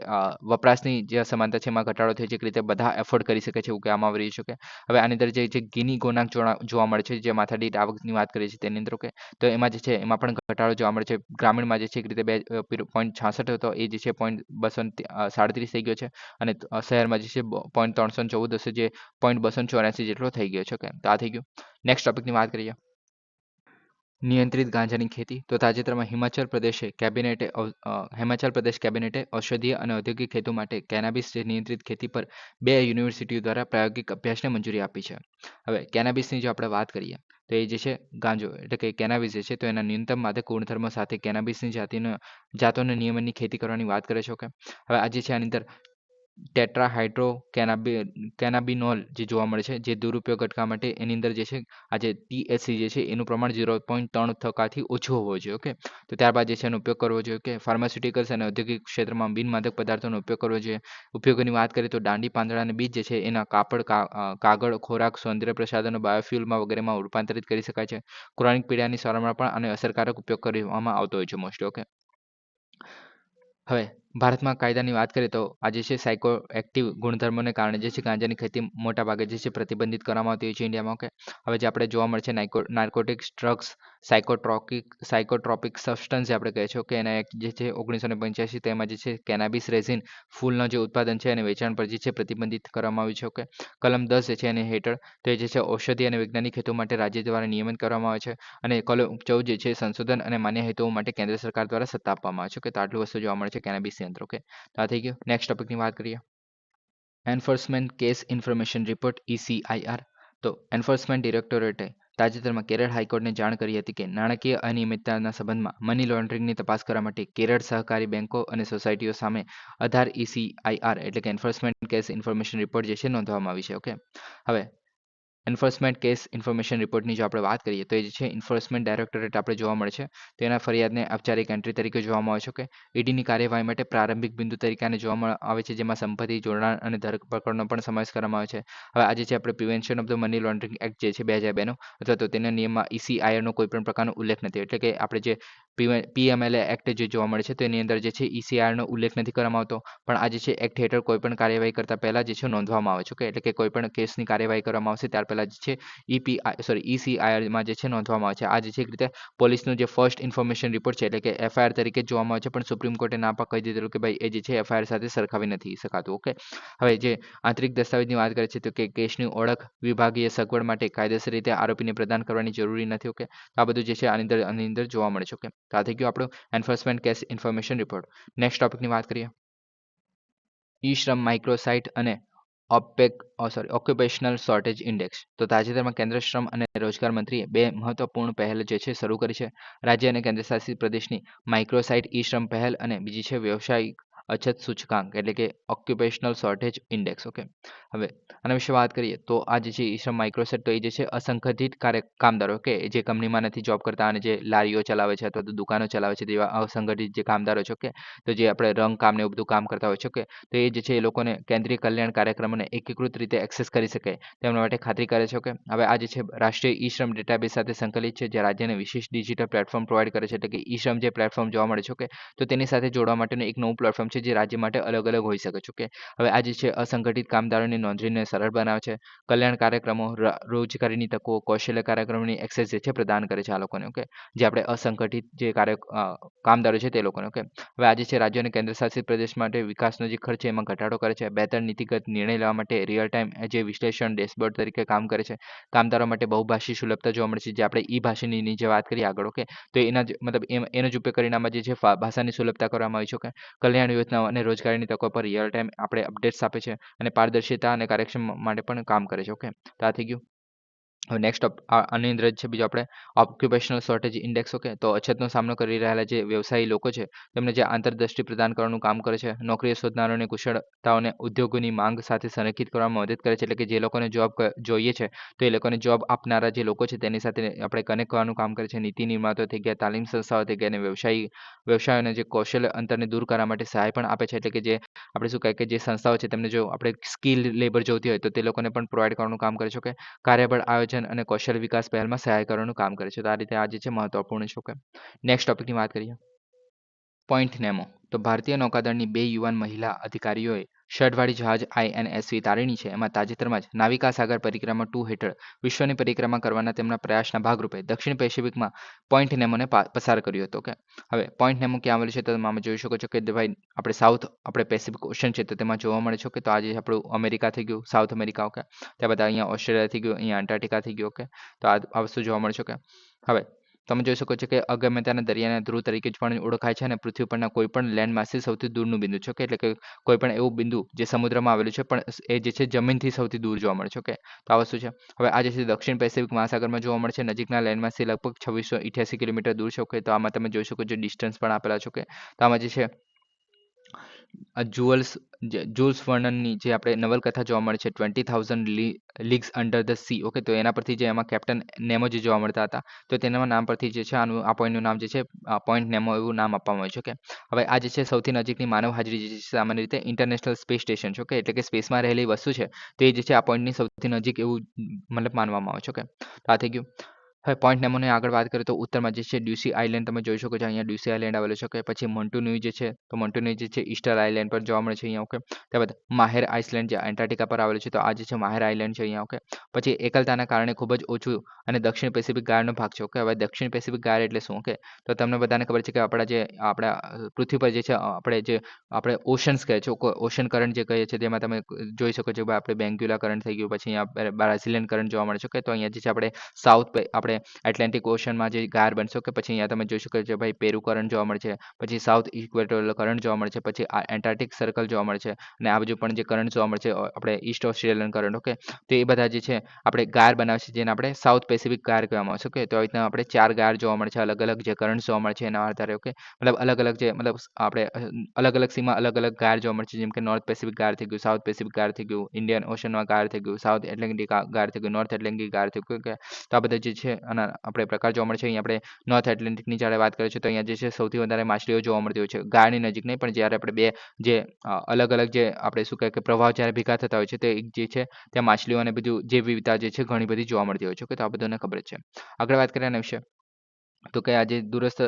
વપરાશની જે અસમાનતા છે એમાં ઘટાડો થયો છે. એક રીતે બધા એફોર્ડ કરી શકે છે એવું કહેવામાં આવી રહ્યું છે. કે હવે આની અંદર જે ગીની ગુણાંક જોવા મળે છે, જે માથાદીઠ આવકની વાત કરીએ છીએ તેની અંદર. કે તો એમાં જે છે એમાં પણ ઘટાડો જોવા મળે છે. ગ્રામીણમાં જે છે એક રીતે 0.66 હતો એ જે છે 0.237 થઈ ગયો છે, અને શહેરમાં જે છે 0.314 હશે, જે 0.284 જેટલો થઈ ગયો છે. ઓકે, તો આ થઈ ગયું. નેક્સ્ટ ટોપિકની વાત કરીએ, નિયંત્રિત ગાંજાની ખેતી. તો તાજેતરમાં હિમાચલ પ્રદેશ કેબિનેટે ઔષધીય અને ઔદ્યોગિક હેતુ માટે કેનાબિસ જે નિયંત્રિત ખેતી પર 2 યુનિવર્સિટીઓ દ્વારા પ્રાયોગિક અભ્યાસને મંજૂરી આપી છે. હવે કેનાબિસની જો આપણે વાત કરીએ તો એ જે છે ગાંજો એટલે કે કેનાબિસ જે છે તો એના ન્યૂનતમ માદક ગુણધર્મો સાથે કેનાબિસની જાતોના નિયમનની ખેતી કરવાની વાત કરે છે. ઓકે, હવે આ જે છે આની અંદર ટેટ્રાહાઇડ્રો કેનાબિનોલ જે જોવા મળે છે, જે દુરુપયોગ અટકાવવા માટે એની અંદર જે છે આજે ટીએચસી જે છે એનું પ્રમાણ 0.3% ઓછું હોવું જોઈએ. ઓકે, તો ત્યારબાદ જે છે એનો ઉપયોગ કરવો જોઈએ. કે ફાર્માસ્યુટિકલ્સ અને ઔદ્યોગિક ક્ષેત્રમાં બિનમાદક પદાર્થોનો ઉપયોગ કરવો જોઈએ. ઉપયોગોની વાત કરીએ તો દાંડી પાંદડા અને બીજ જે છે એના કાગળ, ખોરાક, સૌંદર્ય પ્રસાધનો, બાયોફ્યુલમાં વગેરેમાં રૂપાંતરિત કરી શકાય છે. ક્રોનિક પીડાની સારવારમાં પણ આનો અસરકારક ઉપયોગ કરવામાં આવતો હોય છે મોસ્ટલી. ઓકે, હવે ભારતમાં કાયદાની વાત કરીએ તો આ જે છે સાયકો એક્ટિવ ગુણધર્મોને કારણે જે છે ગાંજાની ખેતી મોટા ભાગે જે છે પ્રતિબંધિત કરવામાં આવતી હોય છે ઇન્ડિયામાં. ઓકે, હવે જે આપણે જોવા મળે છે નાર્કોટિક્સ, ડ્રગ્સ, સાયકોટ્રોપિક સબસ્ટન્સ જે આપણે કહે છે. ઓકે, એના એક્ટ જે છે 1985 તેમાં જે છે કેનાબિસ રેઝિન ફૂલનો જે ઉત્પાદન છે અને વેચાણ પર જે છે પ્રતિબંધિત કરવામાં આવ્યું છે. ઓકે, કલમ 10 જે છે એની હેઠળ તે જે છે ઔષધિ અને વૈજ્ઞાનિક હેતુ માટે રાજ્ય દ્વારા નિયમન કરવામાં આવે છે, અને કલમ 14 જે છે સંશોધન અને માન્ય હેતુઓ માટે કેન્દ્ર સરકાર દ્વારા સત્તા આપવામાં આવે છે. કે તો આટલું વસ્તુ જોવા મળે છે કેનાબિસ યંત્ર. ઓકે, તો આ થઈ ગયું. નેક્સ્ટ ટોપિકની વાત કરીએ, enforcement case information report ECIR. તો એન્ફોર્સમેન્ટ ડિરેક્ટોરેટે તાજેતરમાં કેરળ હાઈકોર્ટને જાણ કરી હતી કે નાણાકીય અનિયમિતતાના સંબંધમાં મની લોન્ડરિંગની તપાસ કરવા માટે કેરળ સહકારી બેંકો અને સોસાયટીઓ સામે 18 ECIR એટલે કે એન્ફોર્સમેન્ટ કેસ ઇન્ફોર્મેશન રિપોર્ટ જે છે નોંધવામાં આવી છે. ઓકે, હવે એન્ફોર્સમેન્ટ કેસ ઇન્ફોર્મેશન રિપોર્ટની જો આપણે વાત કરીએ તો એ જે છે એન્ફોર્સમેન્ટ ડાયરેક્ટોરેટ આપણે જોવા મળે છે, તેના ફરિયાદને ઔપચારિક એન્ટ્રી તરીકે જોવામાં આવે છે. કે ઈડીની કાર્યવાહી માટે પ્રારંભિક બિંદુ તરીકે આને જોવામાં આવે છે, જેમાં સંપત્તિ જોડાણ અને ધરપકડનો પણ સમાવેશ કરવામાં આવે છે. હવે આજે છે આપણે prevention of the money laundering act જે છે 2002 અથવા તો તેના નિયમમાં ECIRનો કોઈ પણ પ્રકારનો ઉલ્લેખ નથી. એટલે કે આપણે જે PMLA એક્ટ જે જોવા મળે છે તેની અંદર જે છે ECIRનો ઉલ્લેખ નથી કરવામાં આવતો, પણ આ જે છે એક્ટ હેઠળ કોઈ પણ કાર્યવાહી કરતા પહેલા જે છે નોંધવામાં આવે છે. કે એટલે કે કોઈ પણ કેસની કાર્યવાહી કરવામાં આવશે ત્યાર પહેલા જે છે ECIRમાં જે છે નોંધવામાં આવે છે. આ જે છે એક રીતે પોલીસનું જે ફર્સ્ટ ઇન્ફોર્મેશન રિપોર્ટ છે, એટલે કે FIR તરીકે જોવામાં આવે છે, પણ સુપ્રીમ કોર્ટે ના પણ કહી દીધેલું કે ભાઈ એ જે છે FIR સાથે સરખાવી નથી શકાતું. ઓકે, હવે જે આંતરિક દસ્તાવેજની વાત કરે છે તો કે કેસની ઓળખ વિભાગીય સગવડ માટે કાયદેસર રીતે આરોપીને પ્રદાન કરવાની જરૂરી નથી. ઓકે, તો આ બધું જે છે આની અંદર જોવા મળે છે. ઓકે, તો આ થઈ ગયું આપણું enforcement case information report. Next ટોપિકની વાત કરીએ, ઈ શ્રમ માઇક્રોસાઇટ અને ઓક્યુપેશનલ શોર્ટેજ ઇન્ડેક્સ. તો તાજેતરમાં કેન્દ્ર શ્રમ અને રોજગાર મંત્રીએ 2 મહત્વપૂર્ણ પહેલ જે છે શરૂ કરી છે. રાજ્ય અને કેન્દ્રશાસિત પ્રદેશની માઇક્રોસાઇટ ઈ શ્રમ પહેલ અને બીજી છે વ્યવસાયિક અછત સૂચકાંક એટલે કે ઓક્યુપેશનલ શોર્ટેજ ઇન્ડેક્સ. ઓકે, હવે આના વિશે વાત કરીએ તો આ જે છે ઈ શ્રમ માઇક્રોસાઇટ તો એ જે છે અસંગઠિત કામદારો કે જે કંપનીમાં નથી જોબ કરતા અને જે લારીઓ ચલાવે છે અથવા તો દુકાનો ચલાવે છે તેવા અસંગઠિત જે કામદારો છે. ઓકે, તો જે આપણે રંગ કામ ને એવું બધું કામ કરતા હોય છે. ઓકે, તો એ જે છે એ લોકોને કેન્દ્રીય કલ્યાણ કાર્યક્રમોને એકીકૃત રીતે એક્સેસ કરી શકે તેમના માટે ખાતરી કરે છે. ઓકે, હવે આ જે છે રાષ્ટ્રીય ઈ શ્રમ ડેટાબેઝ સાથે સંકલિત છે, જે રાજ્યને વિશેષ ડિજિટલ પ્લેટફોર્મ પ્રોવાઈડ કરે છે. એટલે કે ઈ શ્રમ જે પ્લેટફોર્મ જોવા મળે છે. ઓકે, તો તેની સાથે જોડવા માટેનું એક નવું પ્લેટફોર્મ છે જે રાજ્ય માટે અલગ અલગ હોઈ શકે છે. ઓકે, હવે આ જે છે અસંગઠિત કામદારોની નોંધણીને સરળ બનાવે છે. કલ્યાણ કાર્યક્રમો, રોજગારીની તકો, કૌશલ્ય કાર્યક્રમોની એક્સેસ જે છે પ્રદાન કરે છે આ લોકોને. ઓકે, જે આપણે અસંગઠિત જે કામદારો છે તે લોકોને. ઓકે, હવે આ જે છે રાજ્ય અને કેન્દ્ર શાસિત પ્રદેશ માટે વિકાસનો જે ખર્ચ છે એમાં ઘટાડો કરે છે. બહેતર નીતિગત નિર્ણય લેવા માટે રિયલ ટાઈમ જે વિશ્લેષણ ડેશબોર્ડ તરીકે કામ કરે છે. કામદારો માટે બહુભાષી સુલભતા જોવા મળે છે, જે આપણે ઈ ભાષાની જે વાત કરીએ આગળ. ઓકે, તો એના જ મતલબ એનો જ ઉપયોગ કરીને આમાં જે છે ભાષાની સુલભતા કરવામાં આવી છે. ઓકે, કલ્યાણ યોજનાઓ અને રોજગારીની તકો પર રિયલ ટાઈમ આપણે અપડેટ્સ આપે છે અને પારદર્શિતા અને કાર્યક્ષમ માટે પણ કામ કરે છે. ઓકે, તો આ થઈ ગયું. હવે નેક્સ્ટ આની અંદર જ છે બીજો આપણે ઓક્યુપેશનલ શોર્ટેજ ઇન્ડેક્સ. ઓકે, તો અછતનો સામનો કરી રહેલા જે વ્યવસાયી લોકો છે તેમને જે આંતરદ્રષ્ટિ પ્રદાન કરવાનું કામ કરે છે. નોકરી શોધનારોને કુશળતાઓને ઉદ્યોગોની માંગ સાથે સંરેખિત કરવામાં મદદ કરે છે. એટલે કે જે લોકોને જોબ જોઈએ છે તો એ લોકોને જોબ આપનારા જે લોકો છે તેની સાથે આપણે કનેક્ટ કરવાનું કામ કરે છે. નીતિ નિર્માતો થઈ ગયા, તાલીમ સંસ્થાઓ થઈ ગયા અને વ્યવસાયોને જે કૌશલ્ય અંતરને દૂર કરવા માટે સહાય પણ આપે છે. એટલે કે જે આપણે શું કહે કે જે સંસ્થાઓ છે તેમને જો આપણે સ્કિલ લેબર જોઈતી હોય તો તે લોકોને પણ પ્રોવાઈડ કરવાનું કામ કરે છે. ઓકે, કાર્યબળ આયોજન અને કૌશલ્ય વિકાસ પહેલમાં સહાય કરવાનું કામ કરે છે. તો આ રીતે આ જે છે મહત્વપૂર્ણ છે. ઓકે, નેક્સ્ટ ટોપિકની વાત કરીએ. પોઈન્ટ નેમો. તો ભારતીય નૌકાદળની 2 યુવાન મહિલા અધિકારીઓએ શઢવાળી જહાજ INSV તારીણી છે એમાં તાજેતરમાં જ નાવિકા સાગર પરિક્રમા 2 હેઠળ વિશ્વની પરિક્રમા કરવાના તેમના પ્રયાસના ભાગરૂપે દક્ષિણ પેસિફિકમાં પોઈન્ટ નેમોને પસાર કર્યો હતો. ઓકે, હવે પોઈન્ટ નેમો ક્યાં આવેલું છે તો તમે જોઈ શકો છો કે ભાઈ આપણે સાઉથ આપણે પેસિફિક ઓશન છે તો તેમાં જોવા મળે છે. ઓકે, તો આજે આપણું અમેરિકા થઈ ગયું, સાઉથ અમેરિકા. ઓકે, ત્યાર બાદ અહીંયા ઓસ્ટ્રેલિયા થઈ ગયું, અહીંયા અંટાર્કટિકા થઈ ગયું. ઓકે, તો આ વસ્તુ જોવા મળે છે. ઓકે, હવે તમે જોઈ શકો છો કે અગમ્યતાના દરિયાના ધ્રુવ તરીકે જ પણ ઓળખાય છે અને પૃથ્વી પરના કોઈ પણ લેન્ડ માસથી સૌથી દૂરનું બિંદુ છે. ઓકે, એટલે કે કોઈ પણ એવું બિંદુ જે સમુદ્રમાં આવેલું છે પણ એ જે છે જમીનથી સૌથી દૂર જોવા મળે છે. ઓકે, તો આ વસ્તુ છે. હવે આ જે છે દક્ષિણ પેસિફિક મહાસાગરમાં જોવા મળે છે, નજીકના લેન્ડમાસથી લગભગ 2688 કિલોમીટર દૂર છે. ઓકે, તો આમાં તમે જોઈ શકો છો ડિસ્ટન્સ પણ આપેલા છે. ઓકે, તો આમાં જે છે જુલ્સ વર્નનની જે આપણે નવલકથા જોવા મળે છે 20,000 leagues under the sea. Okay, તો એના પરથી જે એમાં કેપ્ટન નેમો જે જોવા મળતા હતા તો તેના નામ પરથી જે છે આ પોઈન્ટનું નામ જે છે પોઈન્ટ નેમો એવું નામ આપવામાં આવ્યું છે. ઓકે, હવે આ જે છે સૌથી નજીકની માનવ હાજરી જે છે સામાન્ય રીતે ઇન્ટરનેશનલ સ્પેસ સ્ટેશન છે. ઓકે, એટલે કે સ્પેસમાં રહેલી વસ્તુ છે તે જે છે આ પોઈન્ટની સૌથી નજીક એવું મતલબ માનવામાં આવે છે. ઓકે, તો આ થઈ ગયું. હવે પોઈન્ટ નેમોની આગળ વાત કરીએ તો ઉત્તરમાં જે છે ડ્યુસી આઇલેન્ડ તમે જોઈ શકો છો. અહીંયા ડ્યુસી આઇલેન્ડ આવેલો છે. ઓકે, પછી મોન્ટુનુઈ જે છે તો મોન્ટુનુઈ જે છે ઈસ્ટર આઇલેન્ડ પર જોવા મળે છે અહીંયા. ઓકે, ત્યારબાદ માહેર આઇસલેન્ડ જે એન્ટાર્કટિકા પર આવેલું છે તો આ જે છે માહેર આઇલેન્ડ છે અહીંયા. ઓકે, પછી એકલતાના કારણે ખૂબ જ ઓછું અને દક્ષિણ પેસિફિક ગાળનો ભાગ છે. ઓકે, હવે દક્ષિણ પેસિફિક ગાળ એટલે શું? ઓકે, તો તમને બધાને ખબર છે કે આપણા પૃથ્વી પર જે છે આપણે ઓશન્સ કહે છે. ઓશન કરંટ જે કહીએ છીએ તેમાં તમે જોઈ શકો છો કે આપણે બેંગ્યુલા કરંટ થઈ ગયું, પછી અહીંયા બ્રાઝિલિયન કરંટ જોવા મળે છે. ઓકે, તો અહીંયા જે છે આપણે સાઉથ આપણે એટલાન્ટિક ઓશનમાં જે ગાર બનશે. ઓકે, પછી અહીંયા તમે જોઈ શકો છો ભાઈ પેરુ કરંટ જોવા મળે છે, પછી સાઉથ ઇક્વેટોરિયલ કરંટ જોવા મળે છે, પછી આ એન્ટાર્કટિક સર્કલ જોવા મળે છે અને આ બાજુ પણ જે કરંટ જોવા મળે છે આપણે ઈસ્ટ ઓસ્ટ્રેલિયન કરંટ. ઓકે, તો એ બધા જે છે આપણે ગાર બનાવે છે જેને આપણે સાઉથ પેસિફિક ગાર કહેવામાં આવે છે. ઓકે, તો આવી રીતના આપણે 4 ગાર જોવા મળે છે, અલગ અલગ જે કરંટ જોવા મળે છે એના આધારે. ઓકે, મતલબ અલગ અલગ જે મતલબ આપણે અલગ અલગ સીમા અલગ અલગ ગાર જોવા મળે છે, જેમ કે નોર્થ પેસિફિક ગાર થઈ ગયું, સાઉથ પેસિફિક ગાર થઈ ગયું, ઇન્ડિયન ઓશનમાં ગાર થઈ ગયું, સાઉથ એટલાન્ટિક ગાર થઈ ગયું, નોર્થ એટલાન્ટિક ગાર થઈ ગયું. ઓકે, તો આ બધા જે છે આના આપણે પ્રકાર જોવા મળે છે. અહીંયા આપણે નોર્થ એટલાન્ટિકની જ્યારે વાત કરીએ છીએ તો અહીંયા જે છે સૌથી વધારે માછલીઓ જોવા મળતી હોય છે. ગાળની નજીક નહીં પણ જ્યારે આપણે બે જે અલગ અલગ જે આપણે શું કહે કે પ્રવાહ જ્યારે ભેગા થતા હોય છે તે જે છે ત્યાં માછલીઓ અને બધું જે વિવિધતા જે છે ઘણી બધી જોવા મળતી હોય છે. ઓકે, તો આ બધાને ખબર જ છે. આગળ વાત કરીએ એના વિશે તો કે આજે દૂરસ્થ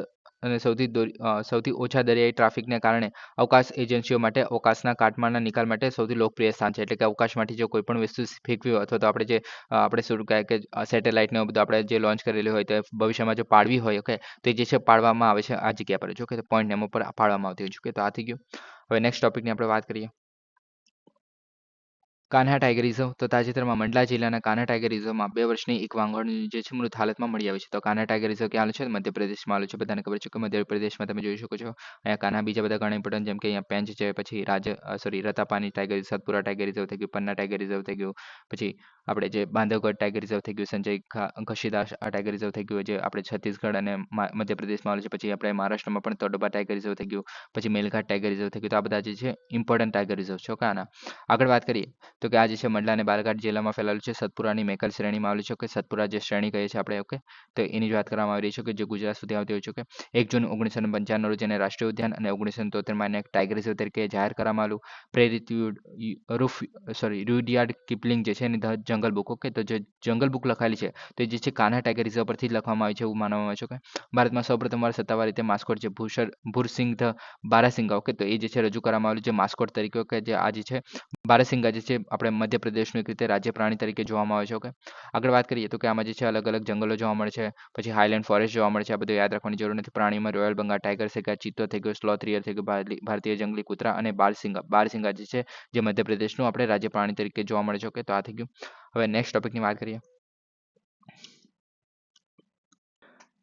અને સૌથી ઓછા દરિયાઈ ટ્રાફિકને કારણે અવકાશ એજન્સીઓ માટે અવકાશના કાટમાળના નિકાલ માટે સૌથી લોકપ્રિય સ્થાન છે. એટલે કે અવકાશમાંથી જો કોઈ પણ વસ્તુ ફેંકવી હોય અથવા તો આપણે જે આપણે શું કહે કે સેટેલાઇટને એવું બધું આપણે જે લોન્ચ કરેલી હોય તો ભવિષ્યમાં જો પાડવી હોય. ઓકે, તો જે છે પાડવામાં આવે છે આ જગ્યા પર. જો કે પોઈન્ટ નેમો પર પાડવામાં આવતી હોય છે. કે તો આ થઈ ગયું. હવે નેક્સ્ટ ટોપિકની આપણે વાત કરીએ. Kanha tiger reserve. તો તાજેતરમાં મંડલા જિલ્લાના કાન્હા ટાઈગર રિઝર્વમાં 2 વર્ષની એક વાંગોળની જે છે મૃત હાલતમાં મળી આવી છે. તો કાન્હા ટાઈગર રિઝર્વ ક્યાં આવેલું છે? મધ્યપ્રદેશમાં આવેલું છે. બધાને ખબર છે કે મધ્યપ્રદેશમાં તમે જોઈ શકો છો. અહીંયા કાન્હા બીજા બધા ઘણા ઇમ્પોર્ટન્ટ જેમ કે અહીંયા પેંચ છે, પછી રતાપાની ટાઈગર રિઝર્વ, સતપુરા ટાઈગર રિઝર્વ થઈ ગયું, પન્ના ટાઈગર રિઝર્વ થઈ ગયું, પછી આપણે જે બાંધવગઢ ટાઈગર રિઝર્વ થઈ ગયું, સંજય ઘશીદાસ ટાઈગર રિઝર્વ થઈ ગયું જે આપણે છત્તીસગઢ અને મધ્યપ્રદેશમાં આવેલું છે. પછી આપણે મહારાષ્ટ્રમાં પણ તોડોબા ટાઈગર રિઝર્વ થઈ ગયું, પછી મેલઘાટ ટાઈગર રિઝર્વ થઈ ગયું. તો આ બધા જે છે ઇમ્પોર્ટન્ટ ટાઈગર રિઝર્વ છે. ઓકે, આના આગળ વાત કરીએ તો કે આ જે છે મંડલા અને બાલાઘાટ જિલ્લામાં ફેલાયેલું છે. સતપુરાની મેકલ શ્રેણીમાં આવેલું છે. કે સતપુરા જે શ્રેણી કહીએ છીએ આપણે, ઓકે, તો એની જ વાત કરવામાં આવી રહી છે કે જે ગુજરાત સુધી આવતી હોય છે. કે 1 જૂન 1955 રોજ એને રાષ્ટ્રીય ઉદ્યાન અને 1973માં એને એક ટાઈગર રિઝર્વ તરીકે જાહેર કરવામાં આવેલું. પ્રેરિત રૂફ રુડયાર્ડ કિપલિંગ જે છે એની ધ જંગલ બુક, ઓકે, તો જે જંગલ બુક લખાયેલી છે તો એ જે છે કાન્હા ટાઈગર રિઝર્વ પરથી જ લખવામાં આવી છે એવું માનવામાં આવે છે. કે ભારતમાં સૌપ્રથમવાર સત્તાવાર રીતે માસ્કોટ જે ભૂરસિંગ ધ બારાસિંગા, ઓકે, તો એ જે છે રજૂ કરવામાં આવેલું છે માસ્કોટ તરીકે. ઓકે, જે આ જે છે બારાસિંગા જે છે આપણે મધ્યપ્રદેશનું એક રીતે રાજ્ય પ્રાણી તરીકે જોવામાં આવે છે. ઓકે, આગળ વાત કરીએ તો કે આમાં જે છે અલગ અલગ જંગલો જોવા મળે છે, પછી હાઇલેન્ડ ફોરેસ્ટ જોવા મળે છે. આ બધું યાદ રાખવાની જરૂર નથી. પ્રાણીમાં રોયલ બંગાળ ટાઈગર થઈ ગયા, ચિત્તો થઈ ગયો, સ્લોથ રિયર થઈ ગયો, ભારતીય જંગલી કૂતરા અને બારસિંગા જે છે જે મધ્યપ્રદેશનું આપણે રાજ્ય પ્રાણી તરીકે જોવા મળે છે. ઓકે, તો આ થઈ ગયું. હવે નેક્સ્ટ ટોપિકની વાત કરીએ.